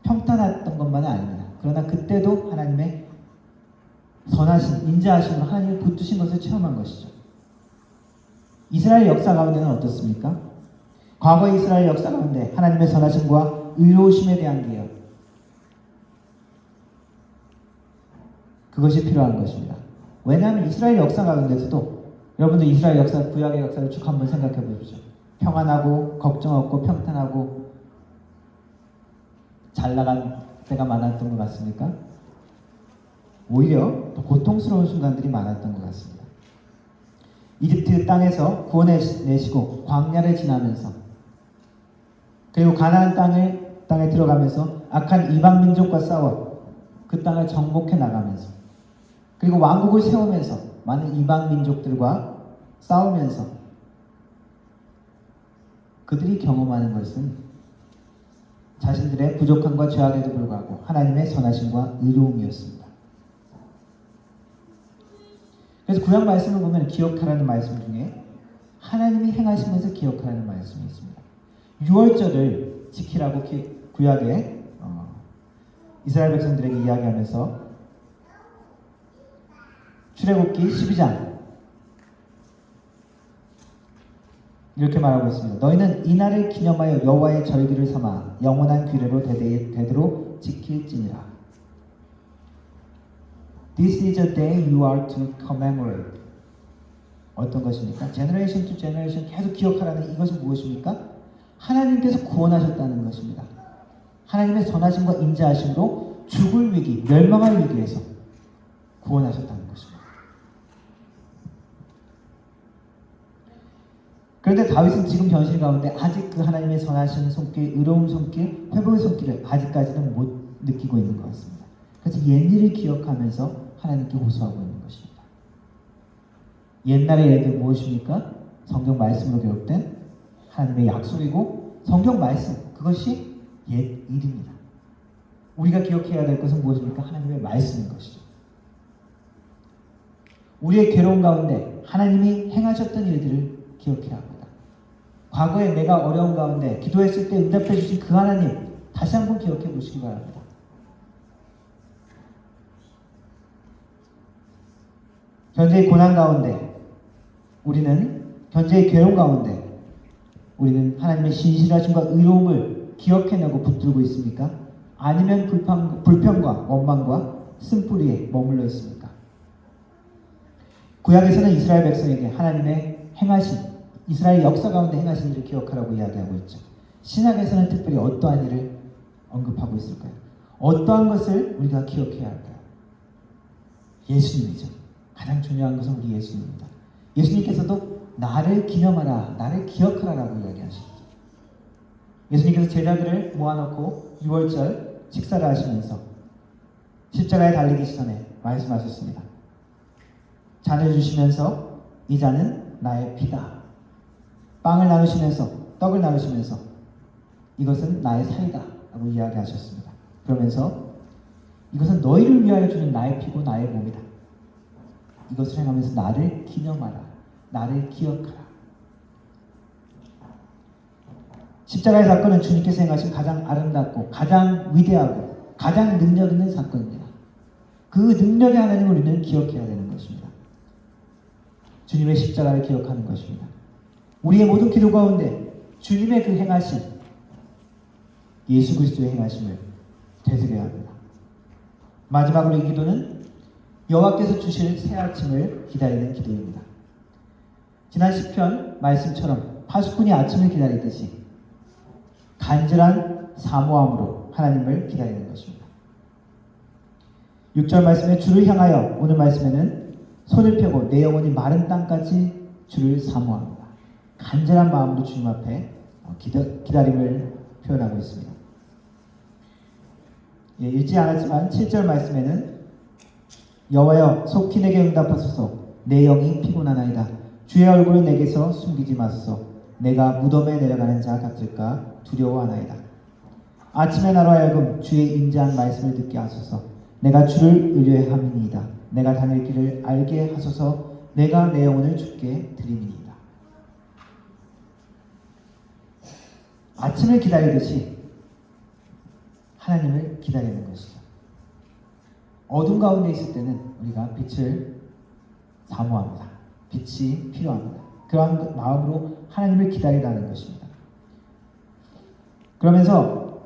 평탄했던 것만은 아닙니다. 그러나 그때도 하나님의 선하신, 인자하신 하나님을 붙드신 것을 체험한 것이죠. 이스라엘 역사 가운데는 어떻습니까? 과거 이스라엘 역사 가운데 하나님의 선하심과 의로우심에 대한 기억, 그것이 필요한 것입니다. 왜냐하면 이스라엘 역사 가운데서도 여러분들 이스라엘 역사, 구약의 역사를 쭉 한번 생각해 보십시오. 평안하고 걱정 없고 평탄하고 잘 나간 때가 많았던 것 같습니까? 오히려 더 고통스러운 순간들이 많았던 것 같습니다. 이집트 땅에서 구원해내시고 광야를 지나면서 그리고 가나안 땅에 들어가면서 악한 이방 민족과 싸워 그 땅을 정복해 나가면서 그리고 왕국을 세우면서 많은 이방 민족들과 싸우면서 그들이 경험하는 것은 자신들의 부족함과 죄악에도 불구하고 하나님의 선하심과 의로움이었습니다. 그래서 구약 말씀을 보면 기억하라는 말씀 중에 하나님이 행하신 것을 기억하라는 말씀이 있습니다. 유월절을 지키라고 구약에 이스라엘 백성들에게 이야기하면서 출애굽기 12장 이렇게 말하고 있습니다. 너희는 이 날을 기념하여 여호와의 절기를 삼아 영원한 규례로 대대로 지킬지니라. This is a day you are to commemorate. 어떤 것입니까? Generation to generation 계속 기억하라는 이것은 무엇입니까? 하나님께서 구원하셨다는 것입니다. 하나님의 선하심과 인자하심으로 죽을 위기, 멸망할 위기에서 구원하셨다는 것입니다. 그런데 다윗은 지금 현실 가운데 아직 그 하나님의 선하신 손길, 의로운 손길, 회복의 손길을 아직까지는 못 느끼고 있는 것 같습니다. 그래서 옛일을 기억하면서 하나님께 호소하고 있는 것입니다. 옛날의 예들 무엇입니까? 성경 말씀으로 기록된 하나님의 약속이고 성경 말씀, 그것이 옛일입니다. 우리가 기억해야 될 것은 무엇입니까? 하나님의 말씀인 것이죠. 우리의 괴로움 가운데 하나님이 행하셨던 일들을 기억해야 합니다. 과거에 내가 어려운 가운데 기도했을 때 응답해 주신 그 하나님 다시 한번 기억해 보시기 바랍니다. 현재의 고난 가운데 현재의 괴로움 가운데 우리는 하나님의 신실하심과 의로움을 기억해내고 붙들고 있습니까? 아니면 불평과 원망과 쓴뿌리에 머물러 있습니까? 구약에서는 이스라엘 백성에게 하나님의 행하신 이스라엘 역사 가운데 행하신 일을 기억하라고 이야기하고 있죠. 신약에서는 특별히 어떠한 일을 언급하고 있을까요? 어떠한 것을 우리가 기억해야 할까요? 예수님이죠. 가장 중요한 것은 우리 예수님입니다. 예수님께서도 나를 기념하라, 나를 기억하라라고 이야기하십니다. 예수님께서 제자들을 모아놓고 6월절 식사를 하시면서 십자가에 달리기 전에 말씀하셨습니다. 잔을 주시면서 이 잔은 나의 피다. 빵을 나누시면서 떡을 나누시면서 이것은 나의 살이다 라고 이야기하셨습니다. 그러면서 이것은 너희를 위하여 주는 나의 피고 나의 몸이다. 이것을 행하면서 나를 기념하라. 나를 기억하라. 십자가의 사건은 주님께서 행하신 가장 아름답고 가장 위대하고 가장 능력 있는 사건입니다. 그 능력의 하나님을 우리는 기억해야 되는 것입니다. 주님의 십자가를 기억하는 것입니다. 우리의 모든 기도 가운데 주님의 그 행하심, 예수 그리스도의 행하심을 되새겨야 합니다. 마지막으로 이 기도는 여호와께서 주실 새 아침을 기다리는 기도입니다. 지난 시편 말씀처럼 파수꾼이 아침을 기다리듯이 간절한 사모함으로 하나님을 기다리는 것입니다. 6절 말씀에 주를 향하여, 오늘 말씀에는 손을 펴고 내 영혼이 마른 땅까지 주를 사모합니다. 간절한 마음으로 주님 앞에 기다림을 표현하고 있습니다. 읽지 않았지만 7절 말씀에는 여호와여 속히 내게 응답하소서. 내 영이 피곤하나이다. 주의 얼굴을 내게서 숨기지 마소서. 내가 무덤에 내려가는 자 같을까 두려워하나이다. 아침에 나로 하여금 주의 인자한 말씀을 듣게 하소서. 내가 주를 의뢰함이니이다. 내가 다닐 길을 알게 하소서. 내가 내 영혼을 주께 드리니이다. 아침을 기다리듯이 하나님을 기다리는 것이죠. 어둠 가운데 있을 때는 우리가 빛을 사모합니다. 빛이 필요합니다. 그러한 마음으로 하나님을 기다리라는 것입니다. 그러면서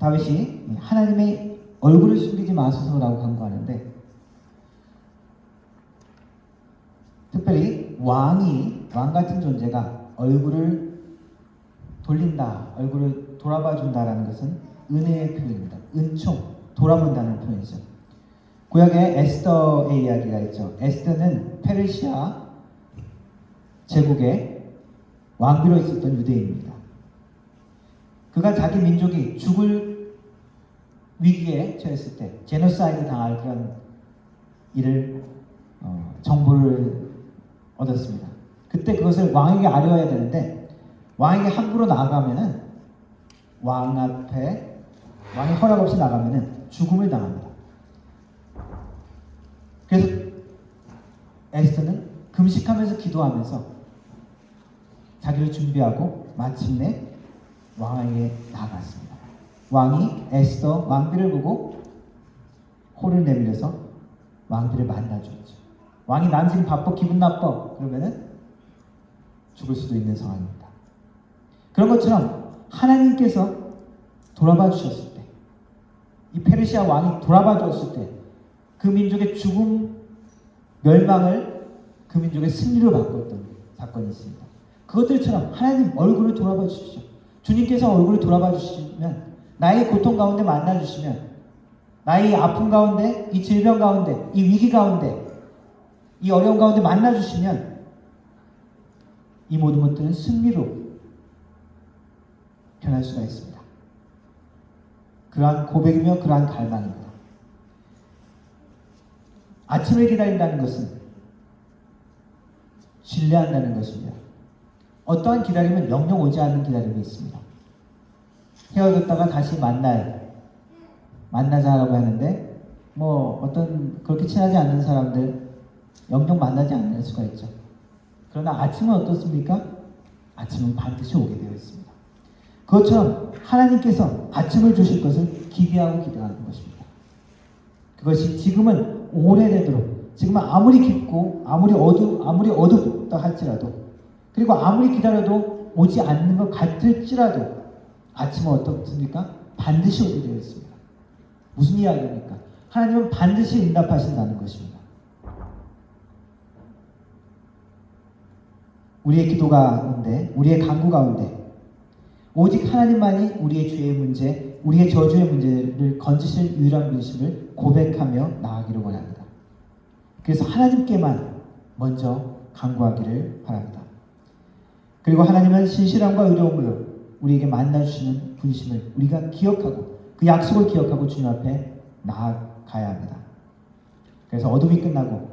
다윗이 하나님의 얼굴을 숨기지 마소서라고 간구하는데, 특별히 왕 같은 존재가 얼굴을 돌린다, 얼굴을 돌아봐 준다라는 것은 은혜의 표현입니다. 은총, 돌아본다는 표현이죠. 구약에 에스더의 이야기가 있죠. 에스더는 페르시아 제국의 왕비로 있었던 유대인입니다. 그가 자기 민족이 죽을 위기에 처했을 때 제노사이드 당할 그런 일을 정보를 얻었습니다. 그때 그것을 왕에게 알려야 되는데, 왕에게 함부로 나가면은 왕 앞에 왕의 허락 없이 나가면은 죽음을 당합니다. 그래서 에스더는 금식하면서 기도하면서 자기를 준비하고 마침내 왕에게 나갔습니다. 왕이 에스더 왕비를 보고 호를 내밀어서 왕비를 만나줬죠. 왕이 난 지금 바빠, 기분 나빠, 그러면은 죽을 수도 있는 상황입니다. 그런 것처럼 하나님께서 돌아봐 주셨을 때, 이 페르시아 왕이 돌아봐 주었을 때 그 민족의 죽음, 멸망을 그 민족의 승리로 바꿨던 사건이 있습니다. 그것들처럼 하나님 얼굴을 돌아봐 주십시오. 주님께서 얼굴을 돌아봐 주시면, 나의 고통 가운데 만나 주시면, 나의 아픔 가운데, 이 질병 가운데, 이 위기 가운데, 이 어려움 가운데 만나 주시면 이 모든 것들은 승리로 변할 수가 있습니다. 그러한 고백이며 그러한 갈망입니다. 아침을 기다린다는 것은 신뢰한다는 것입니다. 어떠한 기다림은 영영 오지 않는 기다림이 있습니다. 헤어졌다가 다시 만나자라고 하는데, 어떤 그렇게 친하지 않는 사람들 영영 만나지 않을 수가 있죠. 그러나 아침은 어떻습니까? 아침은 반드시 오게 되어 있습니다. 그것처럼 하나님께서 아침을 주실 것을 기대하고 기도하는 것입니다. 그것이 지금은 오래되도록, 지금은 아무리 깊고 아무리 어둡다 할지라도, 그리고 아무리 기다려도 오지 않는 것 같을지라도 아침은 어떻습니까? 반드시 오게 되어 있습니다. 무슨 이야기입니까? 하나님은 반드시 응답하신다는 것입니다. 우리의 기도 가운데, 우리의 간구 가운데 오직 하나님만이 우리의 죄의 문제, 우리의 저주의 문제를 건지실 유일한 분이심을 고백하며 나아가기를 원합니다. 그래서 하나님께만 먼저 간구하기를 바랍니다. 그리고 하나님은 신실함과 의로움으로 우리에게 만나주시는 분이심을 우리가 기억하고, 그 약속을 기억하고 주님 앞에 나아가야 합니다. 그래서 어둠이 끝나고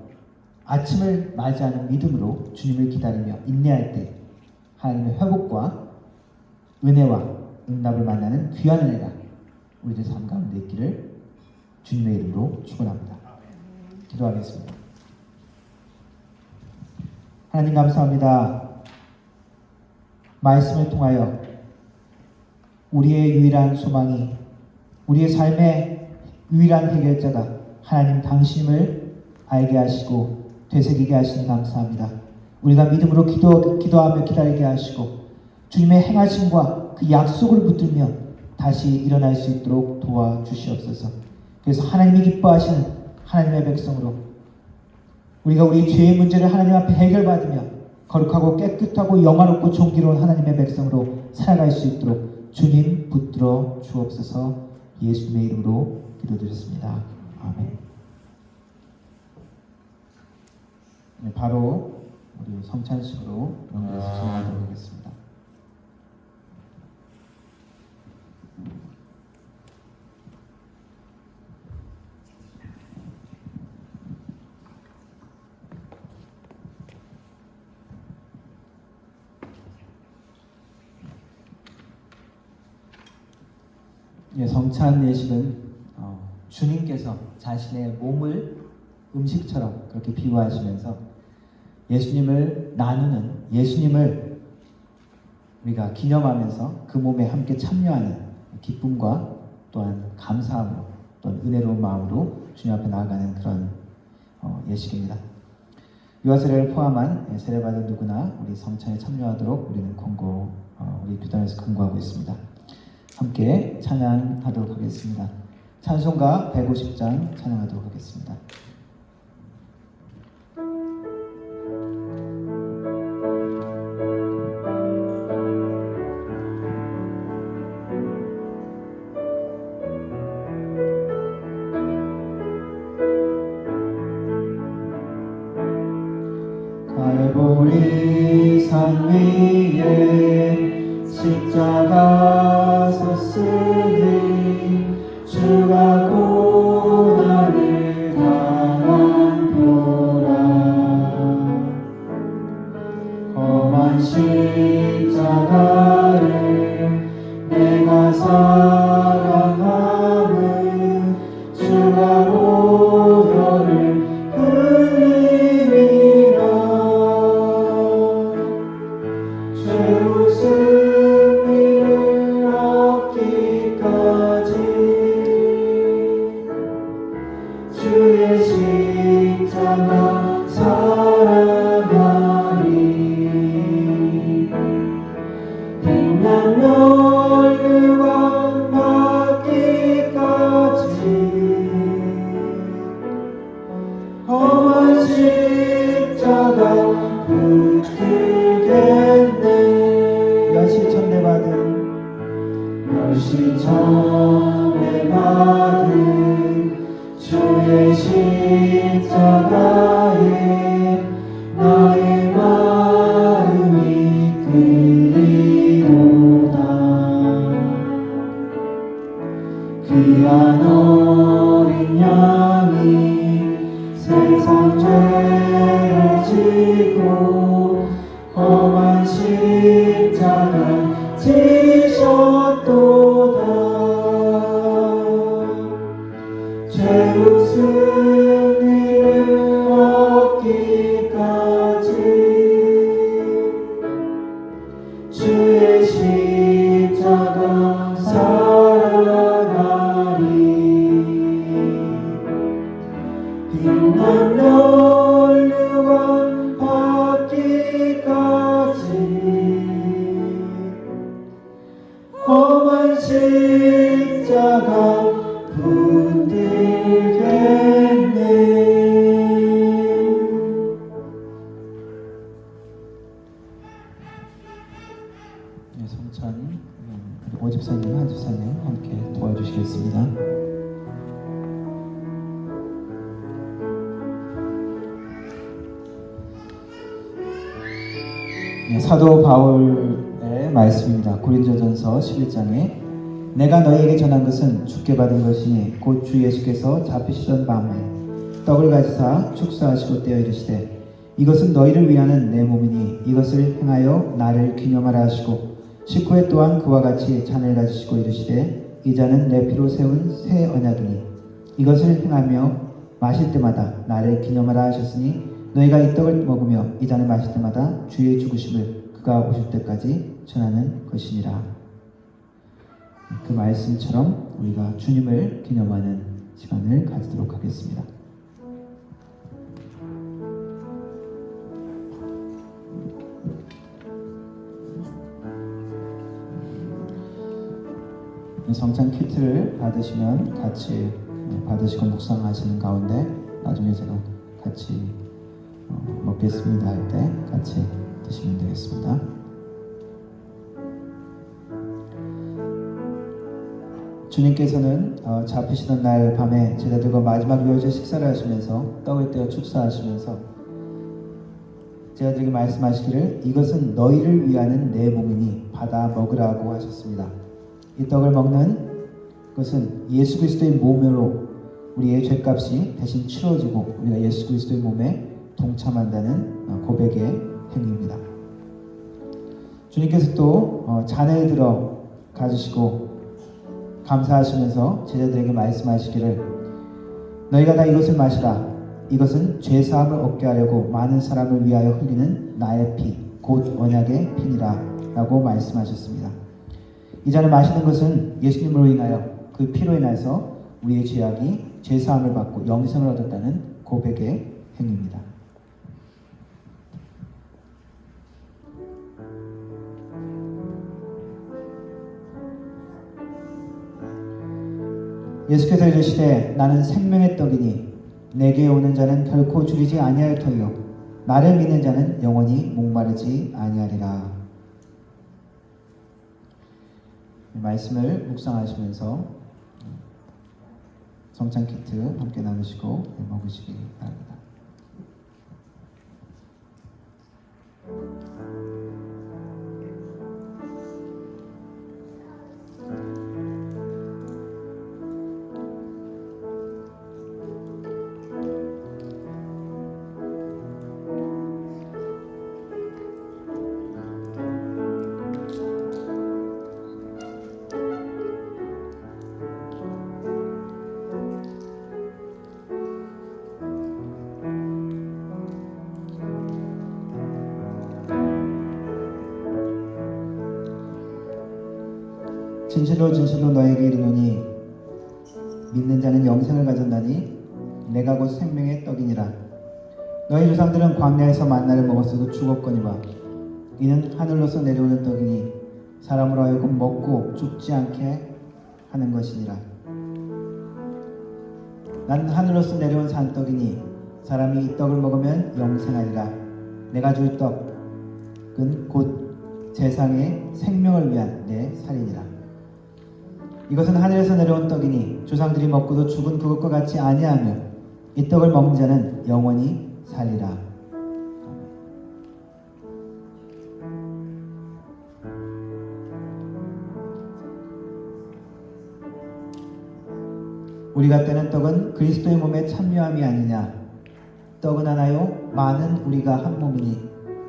아침을 맞이하는 믿음으로 주님을 기다리며 인내할 때 하나님의 회복과 은혜와 응답을 만나는 귀한 은혜가 우리들 삶 가운데 있기를 주님의 이름으로 축원합니다. 기도하겠습니다. 하나님 감사합니다. 말씀을 통하여 우리의 유일한 소망이, 우리의 삶의 유일한 해결자가 하나님 당신을 알게 하시고 되새기게 하시니 감사합니다. 우리가 믿음으로 기도하며 기다리게 하시고 주님의 행하심과 그 약속을 붙들며 다시 일어날 수 있도록 도와주시옵소서. 그래서 하나님이 기뻐하시는 하나님의 백성으로, 우리가 우리 죄의 문제를 하나님 앞에 해결받으며 거룩하고 깨끗하고 영화롭고 존귀로운 하나님의 백성으로 살아갈 수 있도록 주님 붙들어 주옵소서. 예수님의 이름으로 기도드렸습니다. 아멘. 네, 바로 우리 성찬식으로 연결해서 진행하도록 하겠습니다. 예, 성찬 예식은 주님께서 자신의 몸을 음식처럼 그렇게 비유하시면서 예수님을 나누는, 예수님을 우리가 기념하면서 그 몸에 함께 참여하는 기쁨과 또한 감사함으로 어떤 은혜로운 마음으로 주님 앞에 나아가는 그런 예식입니다. 유아 세례를 포함한 세례받은 누구나 우리 성찬에 참여하도록 우리는 우리 교단에서 권고하고 있습니다. 함께 찬양하도록 하겠습니다. 찬송가 150장 찬양하도록 하겠습니다. 갈보리 산 위에 십자가 섰으니 주가 고난을 당한 표라. 험한 십자가를 내가 사랑함은 주가 보혈을 흘림이라. 최후 승리를 얻기까지 주의 십자가 사랑하리. 빛난 열매와 받기까지 험한 십자가 붙들겠네. 멸시천대 받은 주의 십자가에 나의 마음이 끌리도다. 귀한 어린 양이 세상 죄를 지고 험한 십자가 지셨도다. 최후 승리를 얻기까지 주의 십자가 사랑하리. 빛난 연료와 받기까지 험한 십자가 붙들겠네. 성찬 오집사님, 한집사님 함께 도와주시겠습니다. 사도 바울의 말씀입니다. 고린도전서 11장에 내가 너희에게 전한 것은 주께 받은 것이니 곧 주 예수께서 잡히시던 밤에 떡을 가지사 축사하시고 떼어 이르시되 이것은 너희를 위하는 내 몸이니 이것을 행하여 나를 기념하라 하시고 식후에 또한 그와 같이 잔을 가지시고 이르시되 이 잔은 내 피로 세운 새 언약이니 이것을 행하며 마실 때마다 나를 기념하라 하셨으니 너희가 이 떡을 먹으며 이 잔을 마실 때마다 주의 죽으심을 그가 오실 때까지 전하는 것이니라. 그 말씀처럼 우리가 주님을 기념하는 시간을 가지도록 하겠습니다. 성찬 키트를 받으시면 같이 받으시고 묵상하시는 가운데 나중에 제가 같이 먹겠습니다 할 때 같이 드시면 되겠습니다. 주님께서는 잡히시던 날 밤에 제자들과 마지막 유월절 식사를 하시면서 떡을 떼어 축사하시면서 제자들에게 말씀하시기를 이것은 너희를 위하는 내 몸이니 받아 먹으라고 하셨습니다. 이 떡을 먹는 것은 예수 그리스도의 몸으로 우리의 죄값이 대신 치러지고 우리가 예수 그리스도의 몸에 동참한다는 고백의 행위입니다. 주님께서 또 잔을 들어 가지시고 감사하시면서 제자들에게 말씀하시기를 너희가 다 이것을 마시라. 이것은 죄사함을 얻게 하려고 많은 사람을 위하여 흘리는 나의 피, 곧 언약의 피니라 라고 말씀하셨습니다. 이 잔을 마시는 것은 예수님으로 인하여 그 피로 인해서 우리의 죄악이 죄사함을 받고 영생을 얻었다는 고백의 행위입니다. 예수께서 이르시되 나는 생명의 떡이니 내게 오는 자는 결코 줄이지 아니할 터이요 나를 믿는 자는 영원히 목마르지 아니하리라. 이 말씀을 묵상하시면서 성찬 키트 함께 나누시고 먹으시기 바랍니다. 진실로 진실로 너에게 이르노니 믿는 자는 영생을 가졌나니 내가 곧 생명의 떡이니라. 너희 조상들은 광야에서 만나를 먹었어도 죽었거니와 이는 하늘로서 내려오는 떡이니 사람으로 하여금 먹고 죽지 않게 하는 것이니라. 난 하늘로서 내려온 산떡이니 사람이 이 떡을 먹으면 영생하리라. 내가 줄 떡은 곧 세상의 생명을 위한 내 살이니라. 이것은 하늘에서 내려온 떡이니 조상들이 먹고도 죽은 그것과 같이 아니하며 이 떡을 먹는 자는 영원히 살리라. 우리가 떼는 떡은 그리스도의 몸에 참여함이 아니냐. 떡은 하나요 많은 우리가 한 몸이니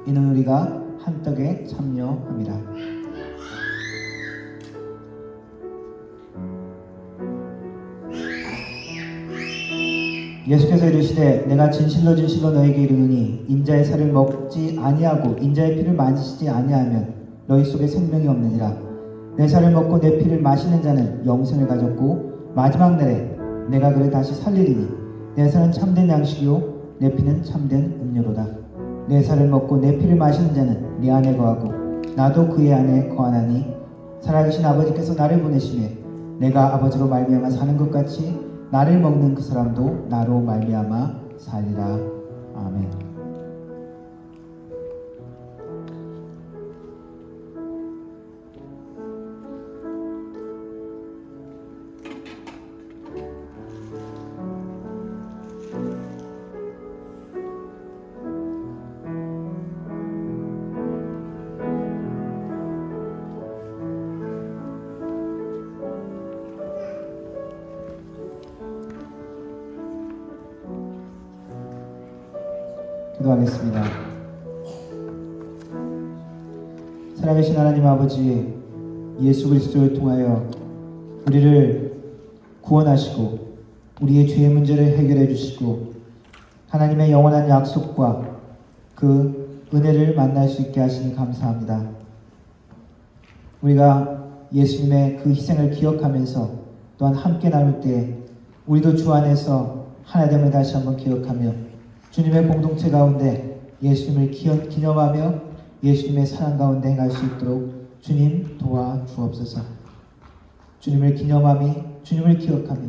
이는 우리가 한 떡에 참여함이라. 예수께서 이르시되 내가 진실로 진실로 너에게 이르노니 인자의 살을 먹지 아니하고 인자의 피를 마시지 아니하면 너희 속에 생명이 없느니라. 내 살을 먹고 내 피를 마시는 자는 영생을 가졌고 마지막 날에 내가 그를 다시 살리리니 내 살은 참된 양식이요 내 피는 참된 음료로다. 내 살을 먹고 내 피를 마시는 자는 내 안에 거하고 나도 그의 안에 거하나니 살아계신 아버지께서 나를 보내시매 내가 아버지로 말미암아 사는 것 같이 나를 먹는 그 사람도 나로 말미암아 살리라. 아멘. 기도하겠습니다. 살아계신 하나님 아버지, 예수 그리스도를 통하여 우리를 구원하시고 우리의 죄의 문제를 해결해 주시고 하나님의 영원한 약속과 그 은혜를 만날 수 있게 하시니 감사합니다. 우리가 예수님의 그 희생을 기억하면서 또한 함께 나눌 때 우리도 주 안에서 하나됨을 다시 한번 기억하며 주님의 공동체 가운데 예수님을 기념하며 예수님의 사랑 가운데 행할 수 있도록 주님 도와주옵소서. 주님을 기념하며 주님을 기억하며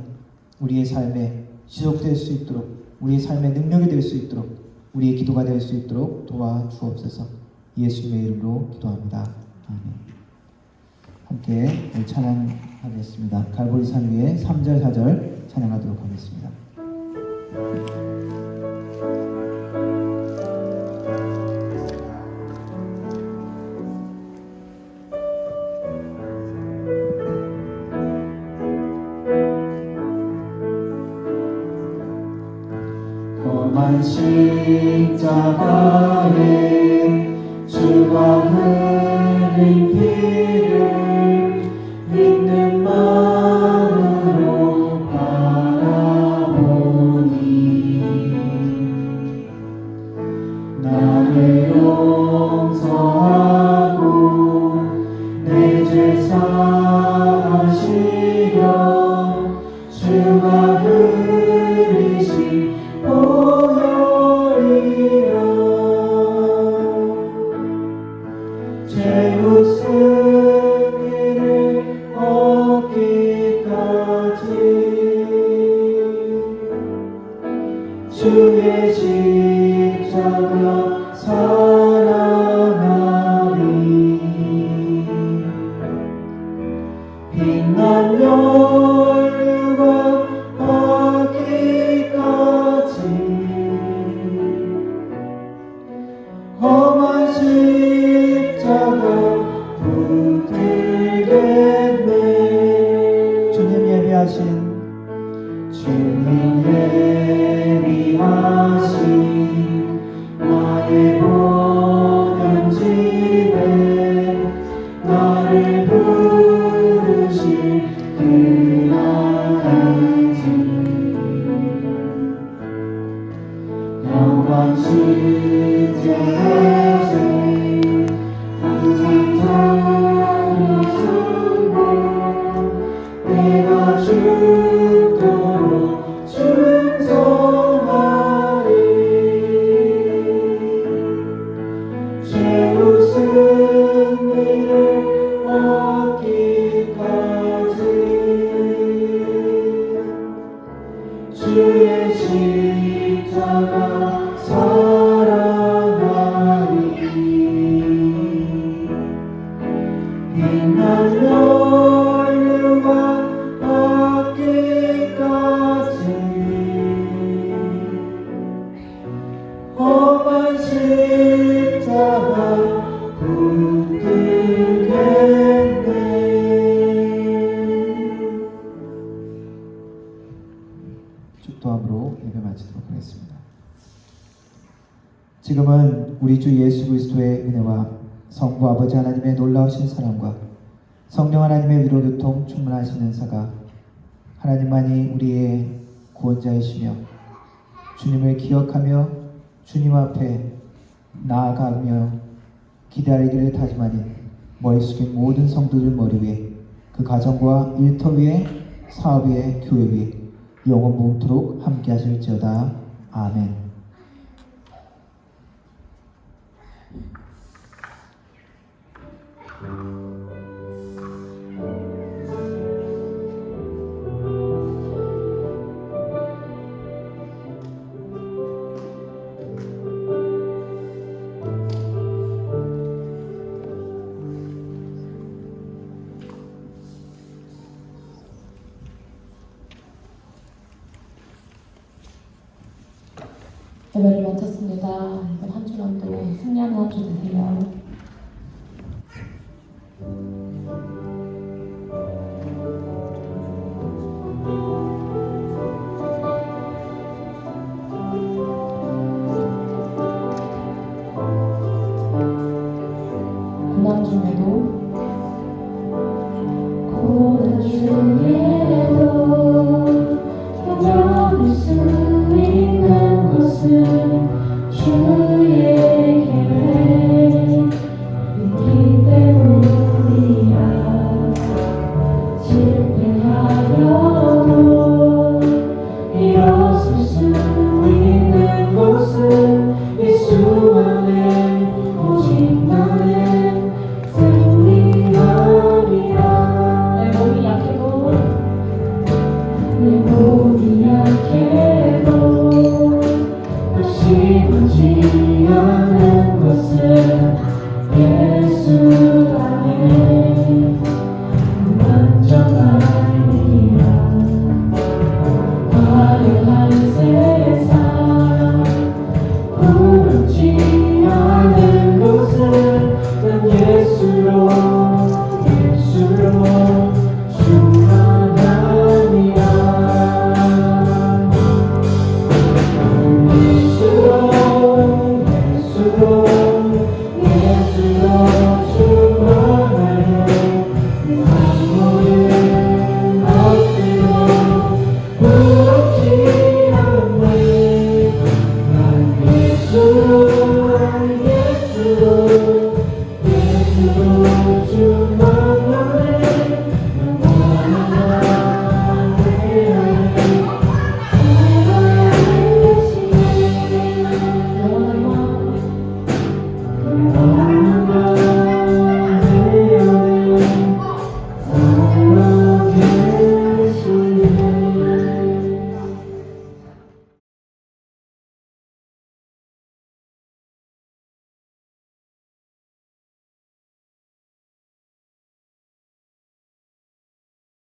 우리의 삶에 지속될 수 있도록 우리의 삶의 능력이 될 수 있도록 우리의 기도가 될 수 있도록 도와주옵소서. 예수님의 이름으로 기도합니다. 아멘. 함께 찬양하겠습니다. 갈보리 산 위에 3절 4절 찬양하도록 하겠습니다. 험한 십자가에 주가 흘린 피를 믿는 마음으로 바라보니 나를 용서하고 내 죄 사하시려 주 주의 십자가 사랑하리. 빛난 연유가 하기까지 험한 십자가 붙들겠네. 주님 예비하신 나의 보냄집에 나를 부르실 그날까지 영원 시제에 항상 자리 서고 내가 죽도록 충성하리. 최후 승리를 얻기까지 주의 십자가 사랑하리. 빛난 연유가 얻기까지 험한 십자가 붙들겠네. 축도함으로 예배 마치도록 하겠습니다. 지금은 우리 주 예수 그리스도의 은혜와 성부 아버지 하나님의 놀라우신 사랑과 성령 하나님의 위로교통 충만하신 은사가 하나님만이 우리의 구원자이시며 주님을 기억하며 주님 앞에 나아가며 기다리기를 다짐하는 머리 숙인 모든 성도들 머리 위에 그 가정과 일터 위에 사업 위에 교회 위에 영원 무토록 함께 하실지어다. 아멘. 예배를 마쳤습니다. 이번 한 주간도 승리하는 한 주 되세요. 고난 중에도 견뎌낼 수 있는 것은 주의 계획이기 때문이야. 실패하여도 일어설 수 있는 것은 예수 안에 오직 나는 승리하리라. 내 몸이 약해도 다시 멈지 않는 것은 예수 안에 완전하리라. 화려한 세상 부럽지 않은 것은 난 예수로 충만하니라. 예수로 충만하여 내 모든 것들로 부럽지 않네. 난 예수로 충만하네. 영원한